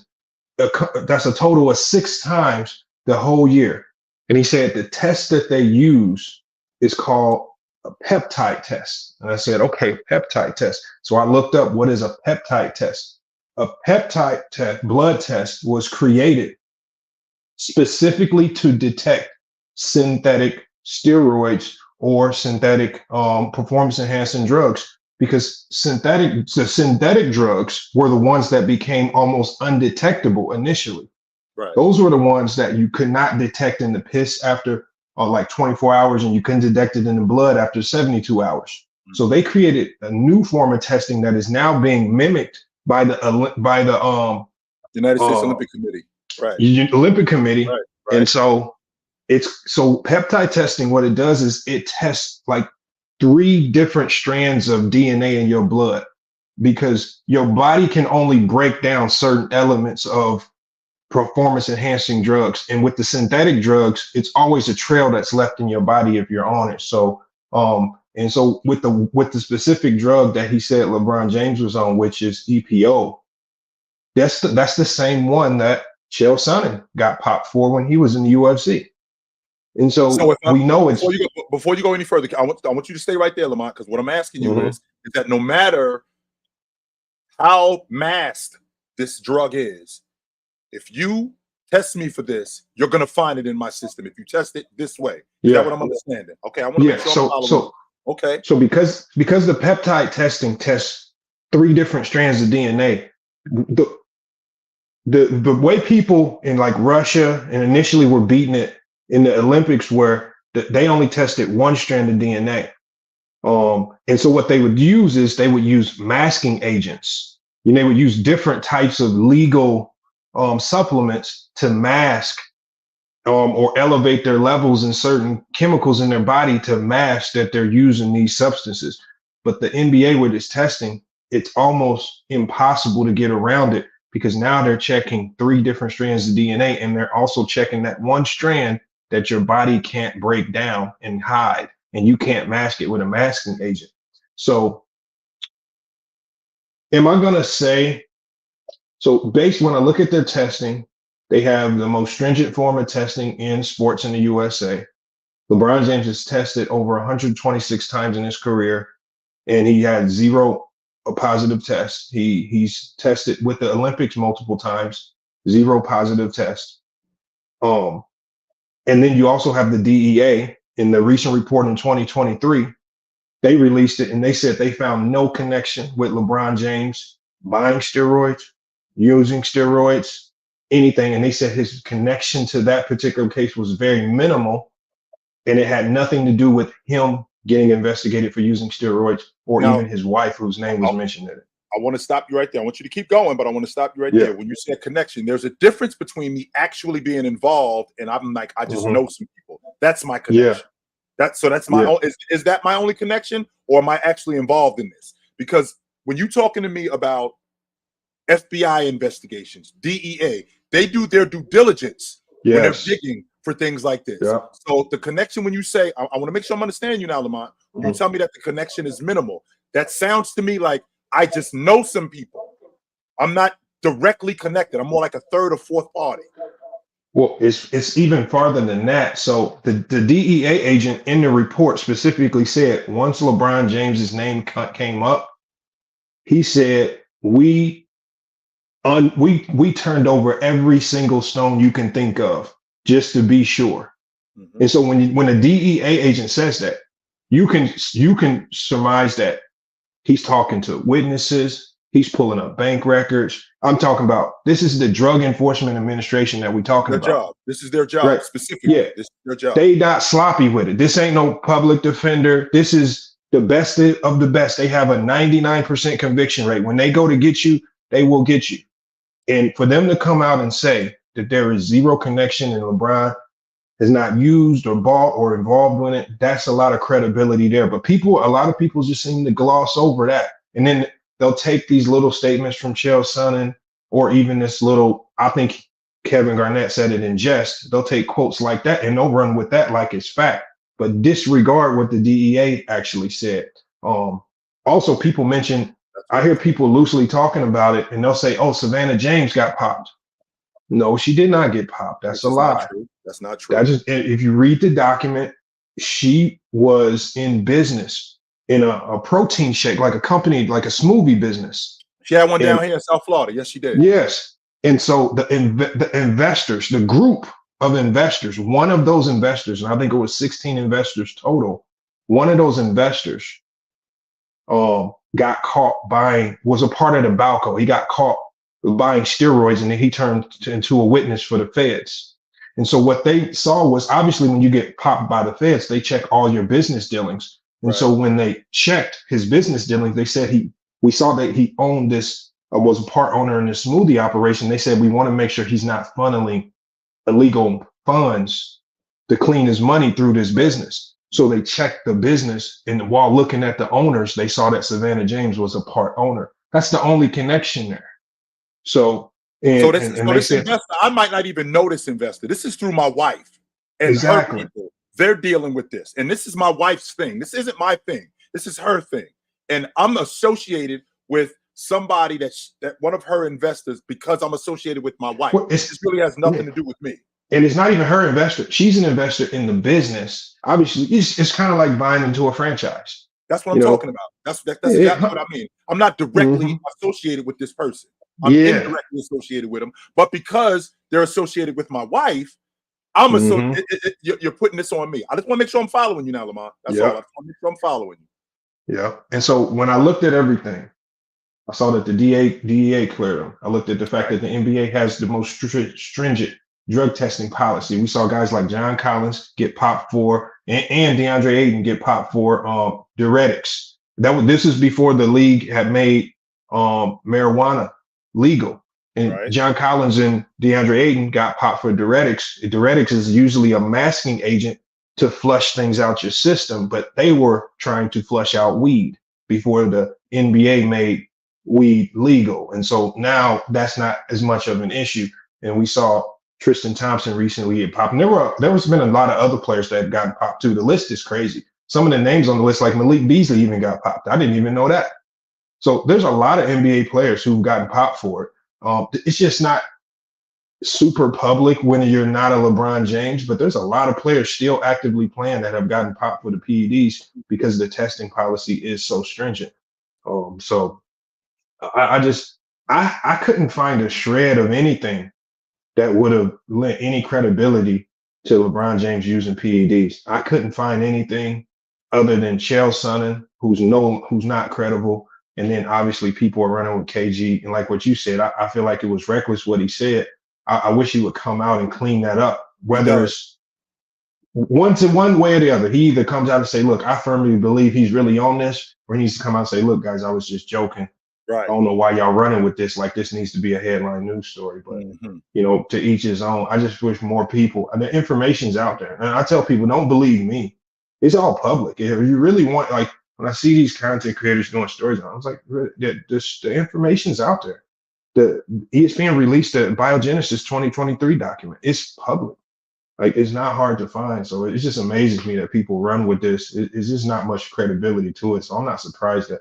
That's a total of 6 times the whole year. And he said the test that they use is called a peptide test. And I said, okay, peptide test. So I looked up what is a peptide test. A peptide blood test was created specifically to detect synthetic steroids or synthetic performance enhancing drugs, because the synthetic drugs were the ones that became almost undetectable initially.
Right.
Those were the ones that you could not detect in the piss after like 24 hours, and you couldn't detect it in the blood after 72 hours. Mm-hmm. So they created a new form of testing that is now being mimicked by the
United States Olympic Committee. Right.
Olympic Committee.
Right.
And so peptide testing, what it does is it tests like 3 different strands of DNA in your blood, because your body can only break down certain elements of performance enhancing drugs. And with the synthetic drugs, it's always a trail that's left in your body if you're on it. So and so with the specific drug that he said LeBron James was on, which is EPO, that's the same one that Chael Sonnen got popped for when he was in the UFC. And so we know it's
before you go any further, I want you to stay right there, Lamont, because what I'm asking you is that no matter how masked this drug is, if you test me for this, you're gonna find it in my system. If you test it this way, is that what I'm understanding? Okay, I want to make sure I'm following. Okay.
So because the peptide testing tests 3 different strands of DNA, the way people in like Russia and initially were beating it in the Olympics were that they only tested 1 strand of DNA. And so what they would use is they would use masking agents. And they would use different types of legal supplements to mask or elevate their levels in certain chemicals in their body to mask that they're using these substances. But the NBA with its testing, it's almost impossible to get around it, because now they're checking 3 different strands of DNA, and they're also checking that 1 strand that your body can't break down and hide, and you can't mask it with a masking agent. So am I going to say, so when I look at their testing, they have the most stringent form of testing in sports in the USA. LeBron James has tested over 126 times in his career, and he had 0 positive tests. He's tested with the Olympics multiple times, 0 positive tests. And then you also have the DEA in the recent report in 2023. They released it, and they said they found no connection with LeBron James buying steroids, using steroids, anything. And they said his connection to that particular case was very minimal, and it had nothing to do with him getting investigated for using steroids, or even his wife, whose name was mentioned in it.
I want to stop you right there. I want you to keep going, but I want to stop you right there. When you say connection, there's a difference between me actually being involved and I'm like, I just know some people. That's my connection.
That's my is that my only connection, or am I actually involved in this? Because when you're talking to me about FBI investigations, DEA, they do their due diligence when they're digging for things like this.
Yeah.
So the connection, when you say, I want to make sure I'm understanding you now, Lamont, when you tell me that the connection is minimal, that sounds to me like I just know some people. I'm not directly connected. I'm more like a third or fourth party.
Well, it's even farther than that. So the DEA agent in the report specifically said once LeBron James's name came up, he said we turned over every single stone you can think of just to be sure. And so when a DEA agent says that, you can surmise that he's talking to witnesses. He's pulling up bank records. I'm talking about, this is the Drug Enforcement Administration that we're talking about.
Job. This is their job,
right?
Specifically.
Yeah.
This is their job.
They not sloppy with it. This ain't no public defender. This is the best of the best. They have a 99% conviction rate. When they go to get you, they will get you. And for them to come out and say that there is zero connection and LeBron has not used or bought or involved in it, that's a lot of credibility there. But a lot of people just seem to gloss over that. And then they'll take these little statements from Chael Sonnen, or even this little, I think Kevin Garnett said it in jest. They'll take quotes like that and they'll run with that like it's fact, but disregard what the DEA actually said. Also, people mention, I hear people loosely talking about it and they'll say, oh, Savannah James got popped. No, she did not get popped. That's a lie.
That's not true.
If you read the document, she was in business in a protein shake, like a company, like a smoothie business.
She had one down here in South Florida. Yes, she did.
Yes. And so the investors, the group of investors, one of those investors, and I think it was 16 investors total, one of those investors got caught was a part of the Balco. He got caught buying steroids and then he turned into a witness for the feds. And so what they saw was, obviously when you get popped by the feds, they check all your business dealings. And so when they checked his business dealings, they said we saw that he owned this, was a part owner in the smoothie operation. They said, we want to make sure he's not funneling illegal funds to clean his money through this business. So they checked the business, and while looking at the owners, they saw that Savannah James was a part owner. That's the only connection there. So
this investor, I might not even know this investor. This is through my wife and her people. They're dealing with this, and this is my wife's thing. This isn't my thing. This is her thing, and I'm associated with somebody that one of her investors because I'm associated with my wife.
Well,
this really has nothing to do with me.
And it's not even her investor. She's an investor in the business. Obviously, it's kind of like buying into a franchise.
That's what I'm talking about. That's exactly what I mean. I'm not directly associated with this person. I'm indirectly associated with them, but because they're associated with my wife, you're putting this on me. I just want to make sure I'm following you now, Lamont. That's all. I just want to make sure I'm following you.
Yeah. And so when I looked at everything, I saw that the DEA cleared them. I looked at the fact that the NBA has the most stringent drug testing policy. We saw guys like John Collins get popped for, and DeAndre Ayton get popped for diuretics. This is before the league had made marijuana legal. And John Collins and DeAndre Ayton got popped for diuretics. Diuretics is usually a masking agent to flush things out your system, but they were trying to flush out weed before the NBA made weed legal. And so now that's not as much of an issue. And we saw Tristan Thompson recently get popped. And there has been a lot of other players that have gotten popped too. The list is crazy. Some of the names on the list, like Malik Beasley, even got popped. I didn't even know that. So there's a lot of NBA players who've gotten popped for it. It's just not super public when you're not a LeBron James, but there's a lot of players still actively playing that have gotten popped for the PEDs because the testing policy is so stringent. So I couldn't find a shred of anything that would have lent any credibility to LeBron James using PEDs. I couldn't find anything other than Chael Sonnen, who's not credible. And then obviously people are running with KG. And like what you said, I feel like it was reckless what he said. I wish he would come out and clean that up, whether it's one way or the other. He either comes out and say, look, I firmly believe he's really on this, or he needs to come out and say, look, guys, I was just joking.
Right.
I don't know why y'all running with this. Like, this needs to be a headline news story. But, you know, to each his own. I just wish more people, and the information's out there. And I tell people, don't believe me. It's all public. If you really want, like, when I see these content creators doing stories, I was like, the information's out there. The ESPN released the Biogenesis 2023 document. It's public. Like, it's not hard to find. So it just amazes me that people run with this. It's just not much credibility to it. So I'm not surprised that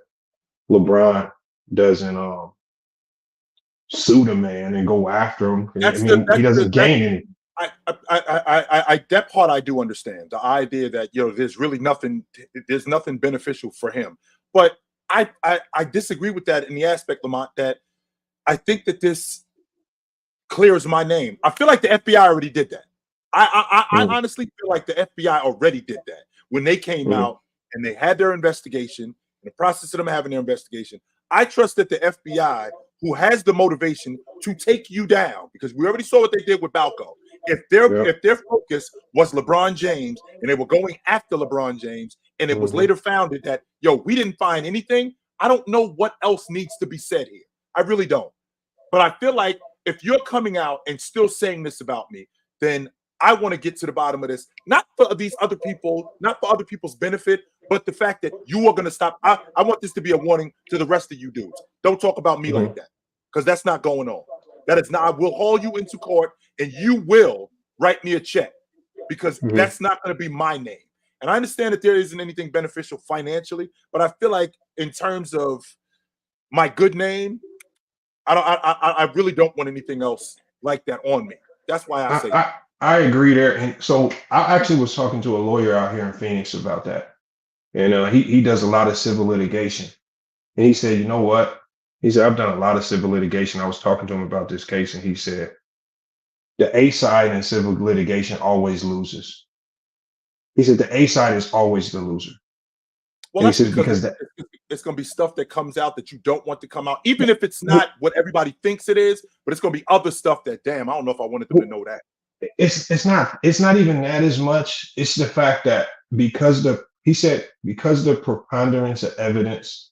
LeBron doesn't sue the man and go after him. I mean, he doesn't gain anything.
That part I do understand. The idea that, you know, there's nothing beneficial for him. But I disagree with that in the aspect, Lamont, that I think that this clears my name. I feel like the FBI already did that. I honestly feel like the FBI already did that when they came out and they had their investigation. In the process of them having their investigation, I trust that the FBI, who has the motivation to take you down, because we already saw what they did with Balco. If their focus was LeBron James and they were going after LeBron James, and it was later found that, yo, we didn't find anything, I don't know what else needs to be said here. I really don't. But I feel like if you're coming out and still saying this about me, then I want to get to the bottom of this, not for these other people, not for other people's benefit, but the fact that you are going to stop. I want this to be a warning to the rest of you dudes. Don't talk about me like that, because that's not going on. That is not. I will haul you into court, and you will write me a check, because that's not going to be my name. And I understand that there isn't anything beneficial financially, but I feel like in terms of my good name, I really don't want anything else like that on me. That's why I say that.
I agree there. And so I actually was talking to a lawyer out here in Phoenix about that. And he does a lot of civil litigation. And he said, you know what? He said, I've done a lot of civil litigation. I was talking to him about this case, and he said, the A side in civil litigation always loses. He said, the A side is always the loser.
Well, that's because it's going to be stuff that comes out that you don't want to come out, even if it's not what everybody thinks it is, but it's going to be other stuff that, damn, I don't know if I wanted them to know that.
It's not even that as much. It's the fact that because the preponderance of evidence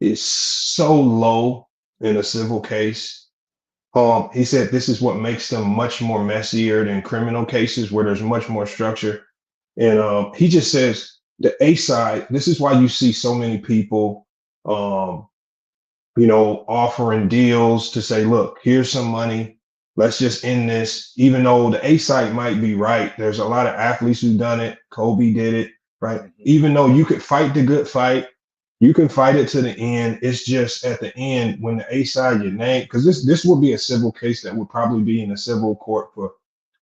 is so low in a civil case, he said this is what makes them much more messier than criminal cases where there's much more structure. And he just says the A side, this is why you see so many people offering deals to say, look, here's some money. Let's just end this. Even though the A side might be right, there's a lot of athletes who've done it. Kobe did it, right? Even though you could fight the good fight, you can fight it to the end. It's just at the end when the A side your name, because this would be a civil case that would probably be in a civil court for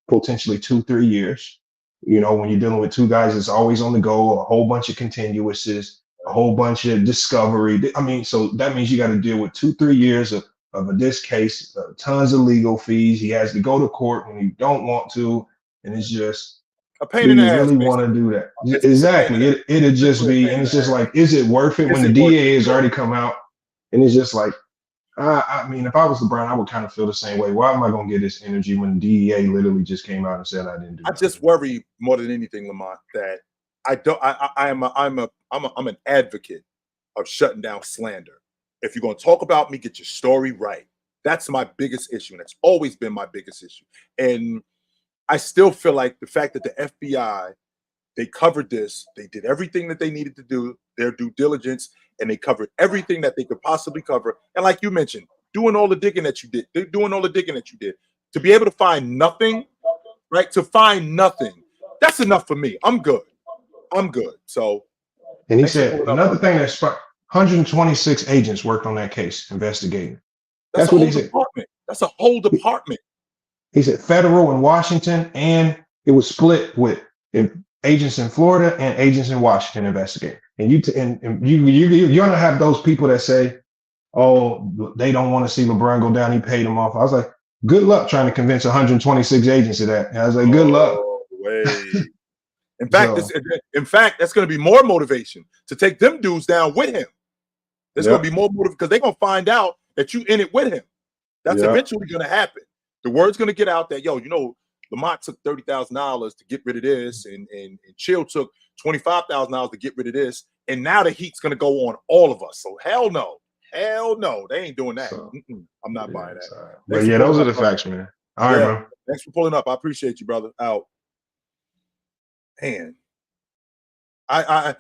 potentially 2-3 years. You know, when you're dealing with two guys that's always on the go, a whole bunch of continuouses, a whole bunch of discovery. I mean, so that means you got to deal with 2-3 years of this case, tons of legal fees. He has to go to court when he don't want to, and it's just
a pain in the ass.
Really want to do that? Exactly. It'd just be, and it's just like, is it worth it when the DA has already come out? And it's just like, I mean, if I was LeBron, I would kind of feel the same way. Why am I going to get this energy when the DEA literally just came out and said I didn't do it?
I just worry more than anything, Lamont, that I'm an advocate of shutting down slander. If you're going to talk about me, get your story right. That's my biggest issue, and it's always been my biggest issue. And I still feel like the fact that the FBI, they covered this, they did everything that they needed to do, their due diligence, and they covered everything that they could possibly cover. And like you mentioned, doing all the digging that you did, to be able to find nothing, right? To find nothing, that's enough for me. I'm good. So,
and he said another thing that's 126 agents worked on that case investigating.
That's what he said. That's a whole department.
He said federal in Washington, and it was split with agents in Florida and agents in Washington investigating. And you're gonna have those people that say, "Oh, they don't want to see LeBron go down. He paid them off." I was like, "Good luck trying to convince 126 agents of that." And I was like, "Good luck."
In fact, that's going to be more motivation to take them dudes down with him. There's going to be more motivation because they're going to find out that you in it with him. That's eventually going to happen. The word's going to get out that, yo, you know, Lamont took $30,000 to get rid of this, and Chill took $25,000 to get rid of this, and now the heat's going to go on all of us. So hell no, they ain't doing that. So, I'm not buying that.
But yeah, those are the facts, man. All right, bro.
Thanks for pulling up. I appreciate you, brother. Out. Man. I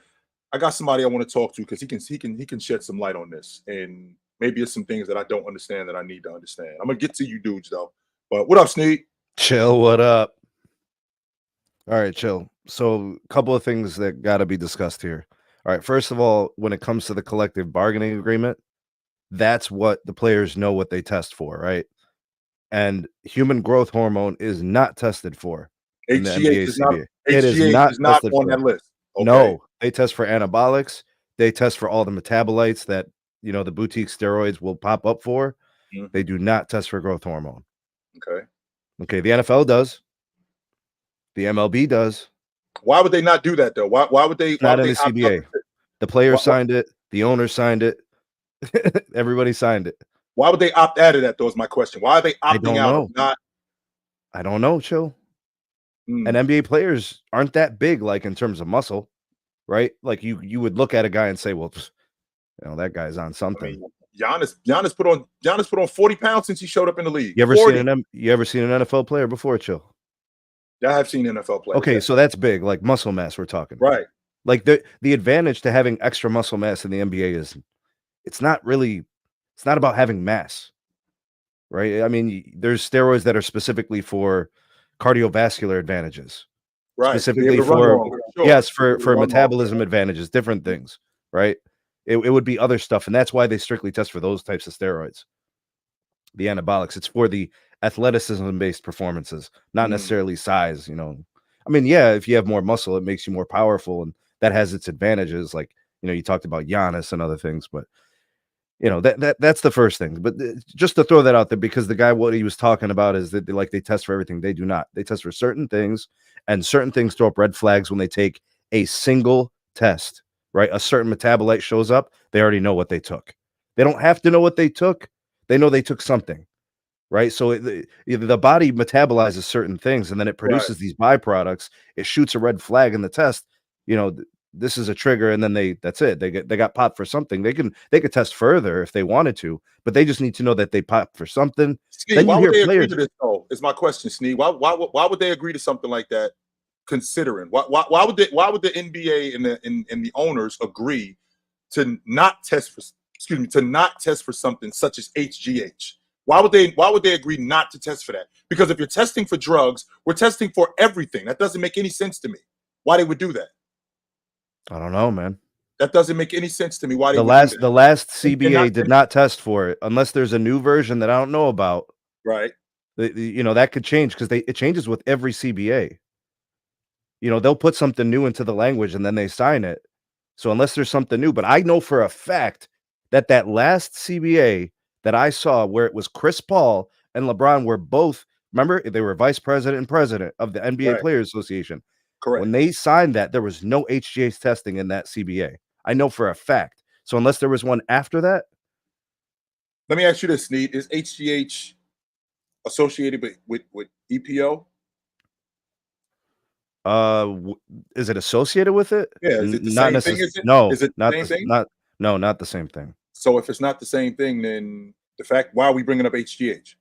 got somebody I want to talk to because he can shed some light on this, and maybe it's some things that I don't understand that I need to understand. I'm gonna get to you dudes though. But what up, Sneed?
Chill, what up? All right, chill. So, a couple of things that got to be discussed here. All right, first of all, when it comes to the collective bargaining agreement, that's what the players know what they test for, right? And human growth hormone is not tested for in the NBA
HGH is not.
CBA. It is
HGH
not
is not
tested
on
for.
that list. Okay.
No, they test for anabolics. They test for all the metabolites that the boutique steroids will pop up for.
Mhm.
They do not test for growth hormone.
Okay.
Okay, the NFL does. The MLB does.
Why would they not do that though? Why would they?
It's not
why
in
would
the
they opt out
CBA.
of it?
The player
Why-
signed it. The owner signed it. Everybody signed it.
Why would they opt out of that though? Is my question. Why are they
I
opting
don't
out
know.
of not?
I don't know, chill.
Hmm.
And NBA players aren't that big, like in terms of muscle, right? Like you would look at a guy and say, well, that guy's on
I
something.
mean, Giannis put on 40 pounds since he showed up in the league.
You ever
40.
seen an NFL player before, chill?
Yeah, I have seen NFL players.
Okay,
yeah.
so that's big, like muscle mass we're talking.
Right.
Like the advantage to having extra muscle mass in the NBA is it's not about having mass. Right? I mean, there's steroids that are specifically for cardiovascular advantages.
Right.
Specifically
To be able to run
for
longer, sure.
yes,
To be
for
able to run
metabolism
longer.
advantages, different things, right? It would be other stuff, and that's why they strictly test for those types of steroids. The anabolics, it's for the athleticism-based performances, not necessarily size, I mean, yeah, if you have more muscle, it makes you more powerful, and that has its advantages. Like, you talked about Giannis and other things, but that's the first thing. But just to throw that out there, because the guy, what he was talking about is that they test for everything. They do not. They test for certain things, and certain things throw up red flags when they take a single test, right? A certain metabolite shows up, they already know what they took. They don't have to know what they took. They know they took something, right? So the body metabolizes certain things, and then it produces these byproducts. It shoots a red flag in the test. This is a trigger, and then that's it. They got popped for something. They could test further if they wanted to, but they just need to know that they popped for something.
Sneed,
Then
why
you
would
hear
they agree
players.
to this though? Is my question, Sneed. Why would they agree to something like that? Considering why would the NBA and the owners agree to not test for something such as HGH? Why would they agree not to test for that? Because if you're testing for drugs, we're testing for everything. That doesn't make any sense to me. Why they would do that?
I don't know, man.
That doesn't make any sense to me. Why they
The
would do that?
last
And
CBA did not test for it unless there's a new version that I don't know about.
Right.
That could change because it changes with every CBA. They'll put something new into the language and then they sign it. So unless there's something new, but I know for a fact that last CBA that I saw where it was Chris Paul and LeBron were both, remember, they were vice president and president of the NBA
Right.
Players Association.
Correct.
When they signed that, there was no HGH testing in that CBA. I know for a fact. So unless there was one after that.
Let me ask you this, Sneed. Is HGH associated with EPO?
Is it associated with it?
Yeah, is it the
Not
same thing? Is it?
No,
Is it the
not
same
the,
thing?
not the same thing.
So if it's not the same thing, then why are we bringing up HGH?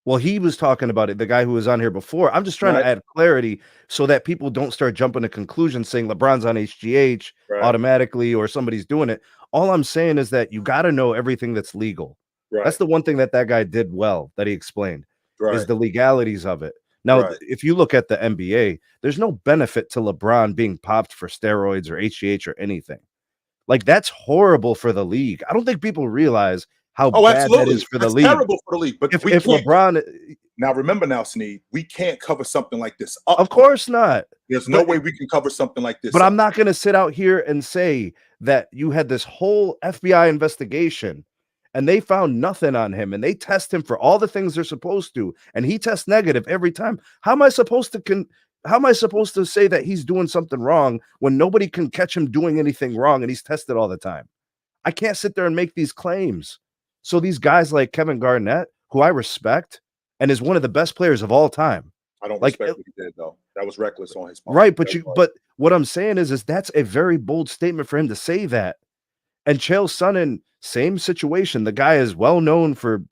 Well, he was talking about it, the guy who was on here before. I'm just trying to add clarity so that people don't start jumping to conclusions saying LeBron's on HGH automatically or somebody's doing it. All I'm saying is that you got to know everything that's legal.
Right.
That's the one thing that guy did well, that he explained, is
Right.
the legalities of it. Now, if you look at the NBA, there's no benefit to LeBron being popped for steroids or HGH or anything. Like, that's horrible for the league. I don't think people realize how bad that is for the league.
Terrible for the league. But
if LeBron,
now remember now, Sneed, we can't cover something like this.
Of course not.
There's no way we can cover something like this.
But I'm not going to sit out here and say that you had this whole FBI investigation and they found nothing on him and they test him for all the things they're supposed to, and he tests negative every time. How am I supposed to say that he's doing something wrong when nobody can catch him doing anything wrong and he's tested all the time? I can't sit there and make these claims. So these guys like Kevin Garnett, who I respect and is one of the best players of all time.
I don't respect what he did, though. That was reckless on his part.
Right, but what I'm saying is that's a very bold statement for him to say that. And Chael Sonnen, same situation. The guy is well known for,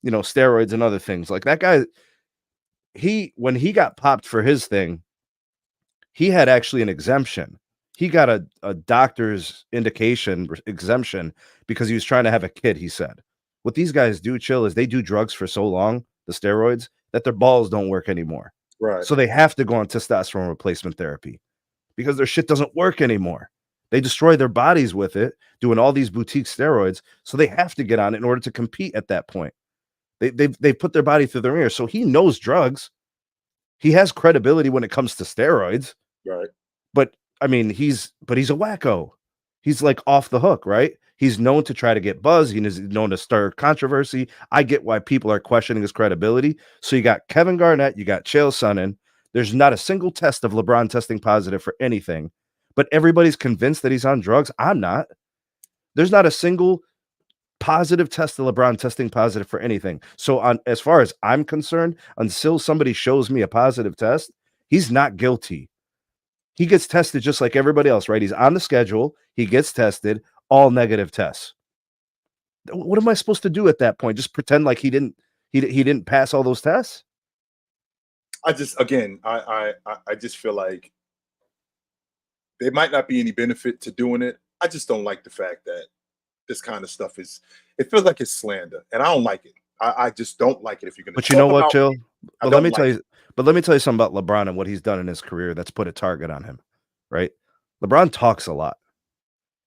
steroids and other things. Like that guy, when he got popped for his thing, he had actually an exemption. he got a doctor's indication exemption because he was trying to have a kid, he said. What these guys do, Chill, is they do drugs for so long, the steroids, that their balls don't work anymore.
Right.
So they have to go on testosterone replacement therapy because their shit doesn't work anymore. They destroy their bodies with it, doing all these boutique steroids. So they have to get on it in order to compete at that point. They put their body through the ringer. So he knows drugs. He has credibility when it comes to steroids.
Right.
But I mean, he's a wacko. He's like off the hook, right? He's known to try to get buzz. He's known to stir controversy. I get why people are questioning his credibility. So you got Kevin Garnett, you got Chael Sonnen. There's not a single test of LeBron testing positive for anything, but everybody's convinced that he's on drugs. I'm not. There's not a single positive test of LeBron testing positive for anything. So as far as I'm concerned, until somebody shows me a positive test, he's not guilty. He gets tested just like everybody else, right? He's on the schedule. He gets tested, all negative tests. What am I supposed to do at that point? Just pretend like he didn't pass all those tests?
I just feel like there might not be any benefit to doing it. I just don't like the fact that this kind of stuff it feels like it's slander, and I don't like it. I just don't like it. If you're gonna,
but you know what, Jill? But let me tell you.
it.
But let me tell you something about LeBron and what he's done in his career that's put a target on him, right? LeBron talks a lot.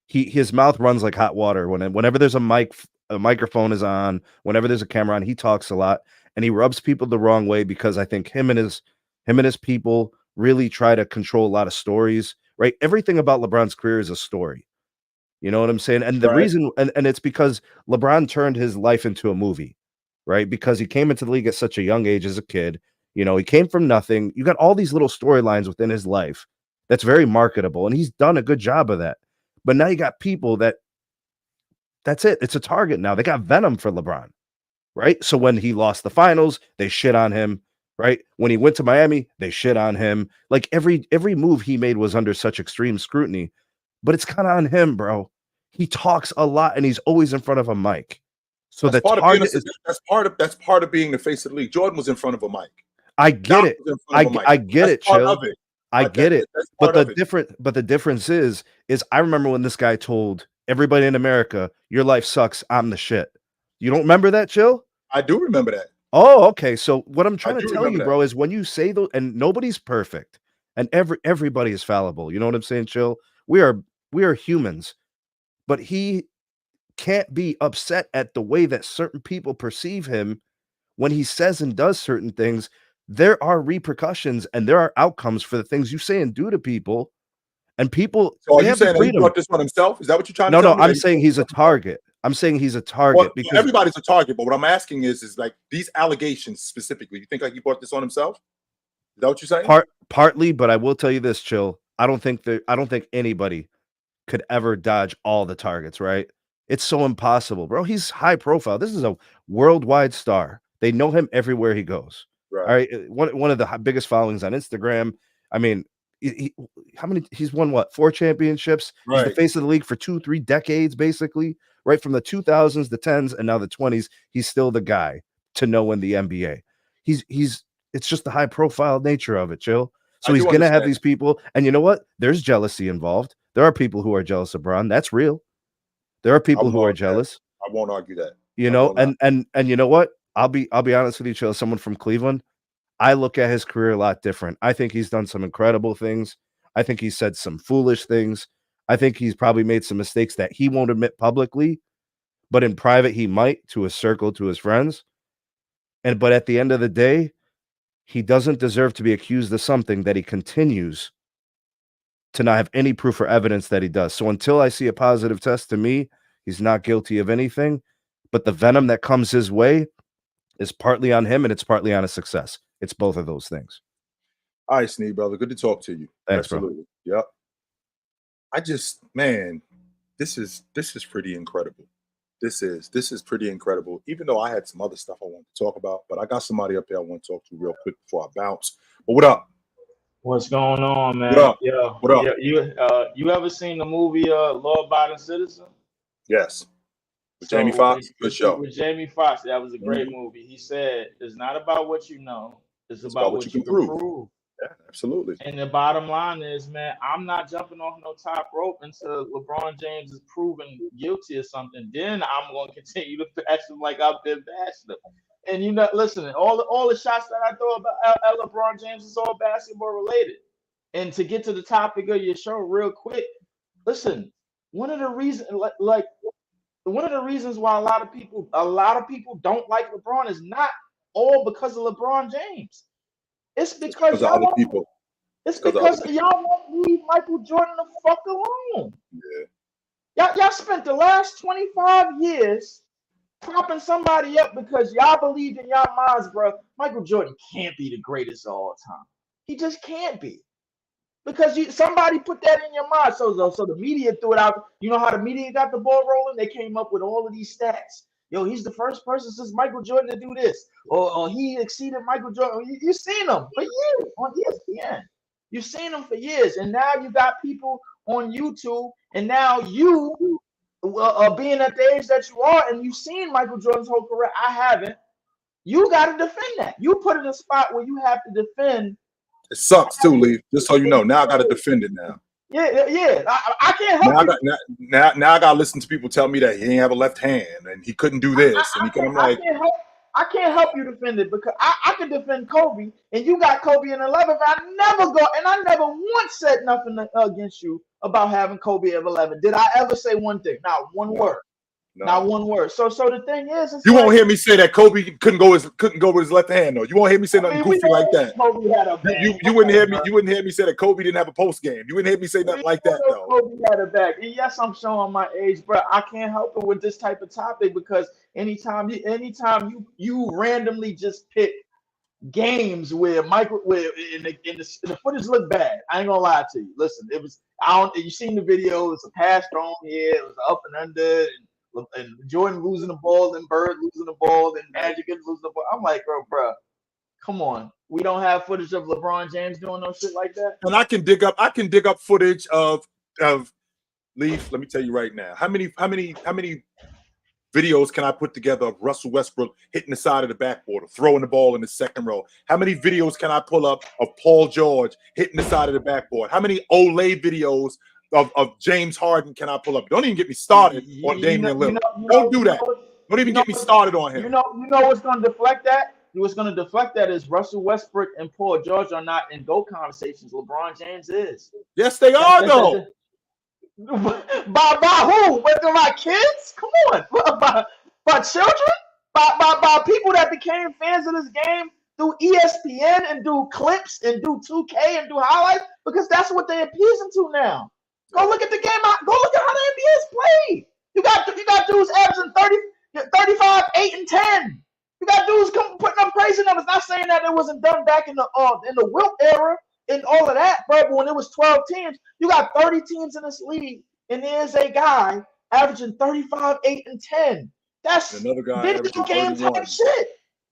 His mouth runs like hot water whenever there's a microphone is on, whenever there's a camera on, he talks a lot and he rubs people the wrong way because I think him and his people really try to control a lot of stories, right? Everything about LeBron's career is a story. You know what I'm saying? And the reason, and it's because LeBron turned his life into a movie, right? Because he came into the league at such a young age as a kid. You know, he came from nothing. You got all these little storylines within his life that's very marketable, and he's done a good job of that. But now you got people that's it. It's a target now. They got venom for LeBron, right? So when he lost the finals, they shit on him, right? When he went to Miami, they shit on him. Like every move he made was under such extreme scrutiny, but it's kind of on him, bro. He talks a lot, and he's always in front of a mic. So that's
part of being the face of the league. Jordan was in front of a mic.
I get it. I get it, Chill. I get it. But the difference is I remember when this guy told everybody in America, your life sucks, I'm the shit. You don't remember that, Chill?
I do remember that.
Oh, okay. So what I'm trying to tell you, bro, is when you say those, and nobody's perfect, and everybody is fallible. You know what I'm saying, Chill? We are humans, but he can't be upset at the way that certain people perceive him when he says and does certain things. There are repercussions and there are outcomes for the things you say and do to people. And people,
so are you saying he brought this on himself? Is that what you're trying to tell me?
No, I'm saying he's a target. I'm saying he's a target because
everybody's a target. But what I'm asking is like these allegations specifically. You think like he brought this on himself? Is that what you're saying?
Partly, but I will tell you this, Chill. I don't think anybody could ever dodge all the targets, right? It's so impossible, bro. He's high profile. This is a worldwide star. They know him everywhere he goes. Right. All right. One of the biggest followings on Instagram. I mean, he's won what, 4 championships? Right. He's the face of the league for 2-3 decades, basically, right from the 2000s, the 10s, and now the 20s. He's still the guy to know in the NBA. It's just the high profile nature of it, Chill. So he's going to have these people. And you know what? There's jealousy involved. There are people who are jealous of Bron. That's real. There are people who are jealous.
I won't argue that.
You know, and you know what? I'll be honest with you, Chill. Someone from Cleveland, I look at his career a lot different. I think he's done some incredible things. I think he said some foolish things. I think he's probably made some mistakes that he won't admit publicly, but in private he might, to his circle, to his friends. But at the end of the day, he doesn't deserve to be accused of something that he continues to not have any proof or evidence that he does. So until I see a positive test, to me, he's not guilty of anything. But the venom that comes his way is partly on him and it's partly on his success. It's both of those things.
All right, Sneed, brother. Good to talk to you.
Thanks,
absolutely. Bro. Yep. Man, this is pretty incredible. This is pretty incredible. Even though I had some other stuff I wanted to talk about, but I got somebody up here I want to talk to real quick before I bounce. But what up?
What's going on, man?
What up?
Yeah.
What up?
You ever seen the movie Law-Abiding Citizen?
Yes. With Jamie Foxx? Good show.
With Jamie Foxx. That was a great movie. He said, it's not about what you know. It's about what you can prove.
Yeah, Absolutely.
And the bottom line is, man, I'm not jumping off no top rope until LeBron James is proven guilty of something. Then I'm going to continue to bash him like I've been bashing him. And you know, listen, all the shots that I throw about LeBron James is all basketball related. And to get to the topic of your show real quick, listen, one of the reasons why a lot of people don't like LeBron is not all because of LeBron James. It's because
Because of other people.
It's
Because of
because
other
y'all won't leave Michael Jordan the fuck alone.
Yeah.
Y'all spent the last 25 years propping somebody up because y'all believed in y'all minds, bro. Michael Jordan can't be the greatest of all time. He just can't be. Because somebody put that in your mind. So the media threw it out. You know how the media got the ball rolling? They came up with all of these stats. Yo, he's the first person since Michael Jordan to do this. Or he exceeded Michael Jordan. You've seen him for years on ESPN. You've seen him for years. And now you got people on YouTube. And now you, being at the age that you are, and you've seen Michael Jordan's whole career. I haven't. You got to defend that. You put in a spot where you have to defend.
It sucks too, Lee. Just so you know. Now I got to defend it now.
Yeah. I can't help you.
Now I got to listen to people tell me that he didn't have a left hand and he couldn't do this.
I can't help you defend it because I can defend Kobe and you got Kobe in 11. I never once said nothing against you about having Kobe at 11. Did I ever say one thing? Not one word.
No.
Not one word. So the thing is,
you won't hear me say that Kobe couldn't go with his left hand though. You won't hear me say nothing goofy like that.
Kobe had a bag.
You wouldn't hear me. You wouldn't hear me say that Kobe didn't have a post game. You wouldn't hear me say nothing like that though.
Kobe had a bag. And yes, I'm showing my age, but I can't help it with this type of topic because anytime you randomly just pick games where the footage looked bad. I ain't gonna lie to you. Listen, you seen the video, it's a pass thrown here, it was up and under, and Jordan losing the ball, and Bird losing the ball, and Magic losing the ball. I'm like, bro, come on. We don't have footage of LeBron James doing no shit like that.
And I can dig up footage of Leaf. Let me tell you right now. How many videos can I put together of Russell Westbrook hitting the side of the backboard or throwing the ball in the second row? How many videos can I pull up of Paul George hitting the side of the backboard? How many Olay videos of James Harden can I pull up? Don't even get me started on Damian Lillard. Don't do that. Don't even get me started on him.
You know what's going to deflect that? What's going to deflect that is Russell Westbrook and Paul George are not in GOAT conversations. LeBron James is.
Yes, they are, though.
By who? By my kids? Come on. By children? By people that became fans of this game through ESPN and do clips and do 2K and do highlights? Because that's what they're appeasing to now. Go look at the game. Go look at how the NBA is played. You got dudes averaging 35, 8, and 10. You got dudes putting up crazy numbers. Not saying that it wasn't done back in the Wilt era and all of that, but when it was 12 teams, you got 30 teams in this league, and there's a guy averaging 35, 8, and 10. That's
another guy
video game type shit.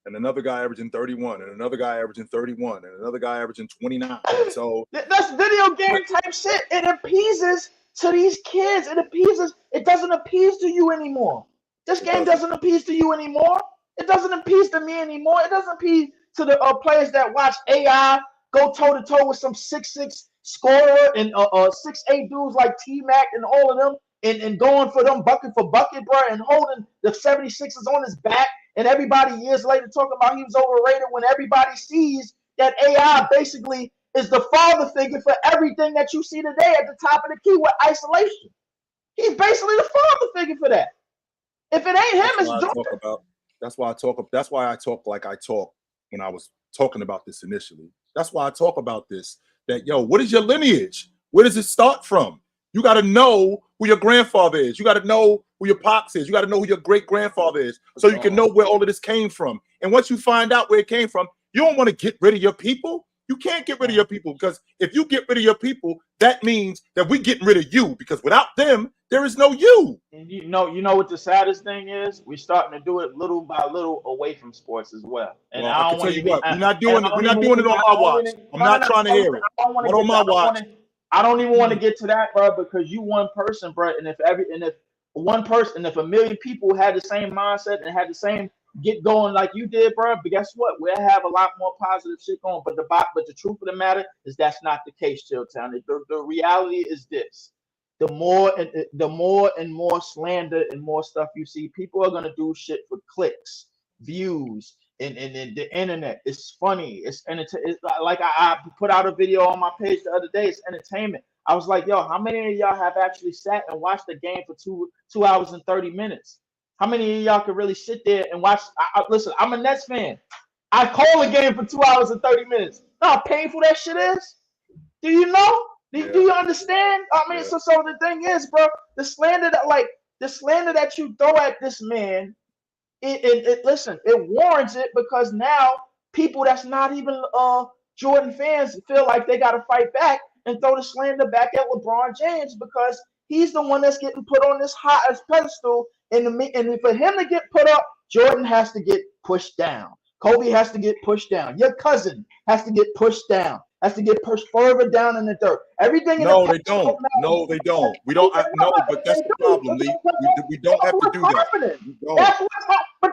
And another guy averaging 31, and another guy averaging 31, and another guy averaging 29. So
that's video game type shit. It appeases to these kids. It doesn't appease to you anymore. This game doesn't appease to you anymore. It doesn't appease to me anymore. It doesn't appease to the players that watch AI go toe-to-toe with some 6'6" scorer and 6'8" dudes like T-Mac and all of them and going for them bucket for bucket, bro, and holding the 76ers on his back, and everybody years later talking about he was overrated when everybody sees that AI basically is the father figure for everything that you see today at the top of the key with isolation. He's basically the father figure for that. If it ain't him, it's Jordan.
That's why I talk like I talk when I was talking about this initially. That's why I talk about this. That, what is your lineage? Where does it start from? You got to know who your grandfather is. You got to know who your pops is. You got to know who your great-grandfather is so you can know where all of this came from. And once you find out where it came from, you don't want to get rid of your people. You can't get rid of your people, because if you get rid of your people, that means that we're getting rid of you, because without them, there is no you.
And you know what the saddest thing is? We're starting to do it little by little away from sports as well. And
well, I can tell you what, we're not doing it. We're not doing it on my watch. I'm not trying to hear it. Not on my watch.
I don't even want to get to that, bro, because you one person, bro, and if a million people had the same mindset and had the same get going like you did, bro. But guess what? We'll have a lot more positive shit going. But the truth of the matter is that's not the case, Chilltown. The reality is this: the more and more slander and more stuff you see, people are gonna do shit for clicks, views, and the internet. It's funny. It's like I put out a video on my page the other day. It's entertainment. I was like, yo, how many of y'all have actually sat and watched the game for 2 hours and 30 minutes? How many of y'all could really sit there and watch? Listen, I'm a Nets fan. I call a game for 2 hours and 30 minutes. You know how painful that shit is? Do you know? Do you understand? I mean, so the thing is, bro, the slander that you throw at this man, listen, it warrants it because now people that's not even Jordan fans feel like they gotta fight back and throw the slander back at LeBron James because he's the one that's getting put on this highest pedestal. And for him to get put up, Jordan has to get pushed down. Kobe has to get pushed down. Your cousin has to get pushed down. Has to get pushed further down in the dirt. Everything.
No, they don't. No, they don't. We don't. No, but that's the problem, Lee. We don't have to do that.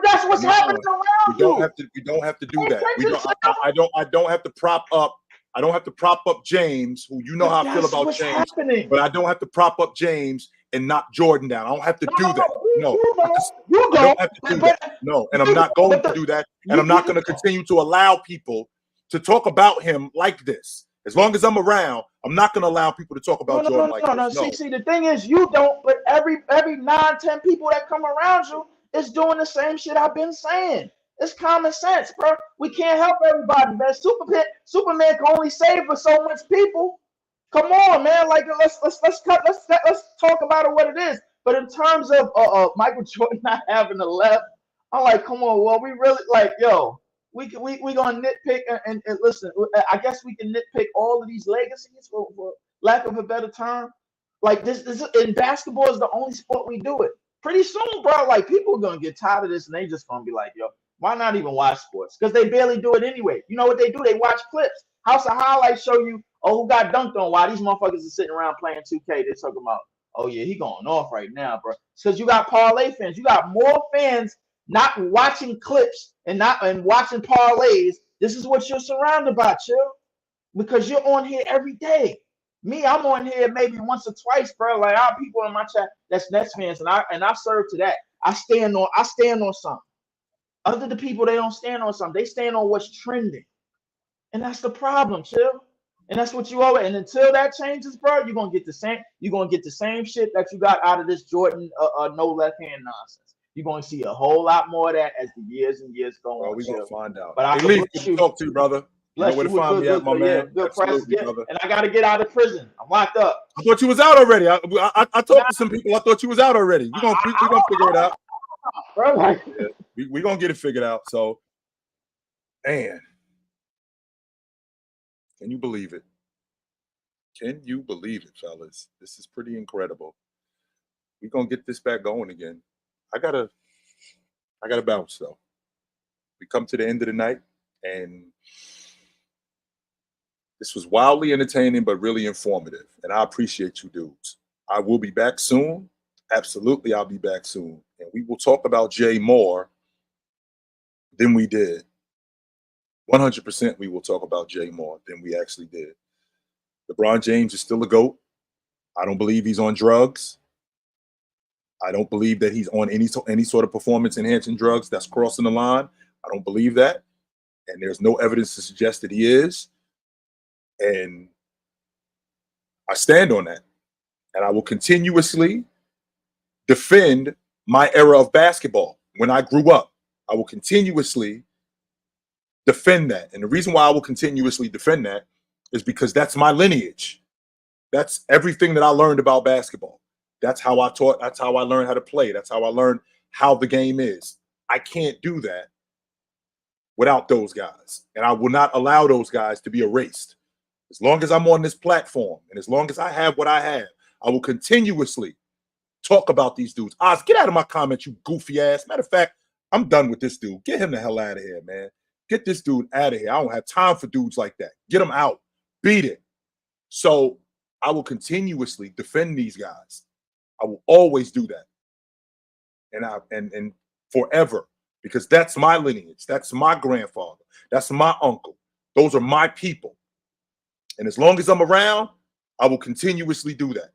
That's what's happening around you.
We don't have to do that. We don't. I don't have to prop up. I don't have to prop up James, who you know how I feel about James. But I don't have to prop up James and knock Jordan down. I don't have to do that. No, I don't have to do that. No, and I'm not going to do that. And I'm not going to continue to allow people to talk about him like this. As long as I'm around, I'm not going to allow people to talk about Jordan like this.
No. See, the thing is, you don't. But every 9-10 people that come around you is doing the same shit I've been saying. It's common sense, bro. We can't help everybody, man. Superman can only save for so much people. Come on, man. Like let's talk about it what it is. But in terms of Michael Jordan not having the left, I'm like, come on. Well, we really we gonna nitpick and listen. I guess we can nitpick all of these legacies for lack of a better term. Like this in basketball is the only sport we do it. Pretty soon, bro. Like people are gonna get tired of this and they just gonna be like, yo, why not even watch sports? Because they barely do it anyway. You know what they do? They watch clips. House of Highlights show you, who got dunked on? Why these motherfuckers are sitting around playing 2K? They're talking about, oh yeah, he going off right now, bro. Because you got parlay fans. You got more fans not watching clips and watching parlays. This is what you're surrounded by, chill. Because you're on here every day. Me, I'm on here maybe once or twice, bro. Like I have people in my chat that's Nets fans, and I serve to that. I stand on something. Other the people, they don't stand on something. They stand on what's trending. And that's the problem, chill. And that's what you always. And until that changes, bro, you're gonna get the same shit that you got out of this Jordan no left hand nonsense. You're gonna see a whole lot more of that as the years and years go on.
We're gonna find out.
But
hey, Lee, good to talk to you, brother. You know where to find me at, my man.
Good price, brother. And I gotta get out of prison. I'm locked up.
I thought you was out already. I talked to some people. I thought you was out already. We're gonna figure it out.
Bro,
we're gonna get it figured out. So, man, can you believe it? Can you believe it, fellas? This is pretty incredible. We're gonna get this back going again. I gotta bounce though. We come to the end of the night, and this was wildly entertaining, but really informative. And I appreciate you dudes. I will be back soon. Absolutely, I'll be back soon. And we will talk about Jay more than we did. 100% we will talk about Jay more than we actually did. LeBron James is still a GOAT. I don't believe he's on drugs. I don't believe that he's on any sort of performance-enhancing drugs that's crossing the line. I don't believe that. And there's no evidence to suggest that he is. And I stand on that. And I will continuously defend my era of basketball. When I grew up, I will continuously defend that. And the reason why I will continuously defend that is because that's my lineage. That's everything that I learned about basketball. That's how I taught. That's how I learned how to play. That's how I learned how the game is. I can't do that without those guys. And I will not allow those guys to be erased. As long as I'm on this platform and as long as I have what I have, I will continuously talk about these dudes. Oz, get out of my comments, you goofy ass. Matter of fact, I'm done with this dude. Get him the hell out of here, man. Get this dude out of here. I don't have time for dudes like that. Get him out. Beat it. So I will continuously defend these guys. I will always do that. And forever, because that's my lineage. That's my grandfather. That's my uncle. Those are my people. And as long as I'm around, I will continuously do that.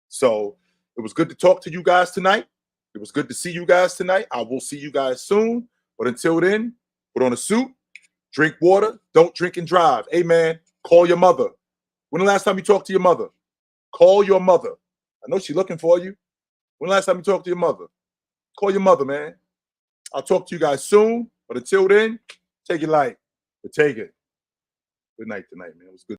So it was good to talk to you guys tonight. It was good to see you guys tonight. I will see you guys soon. But until then, put on a suit, drink water, don't drink and drive. Hey, man, call your mother. When the last time you talked to your mother? Call your mother. I know she's looking for you. When the last time you talked to your mother? Call your mother, man. I'll talk to you guys soon. But until then, take it light. But take it. Good night tonight, man. It was good.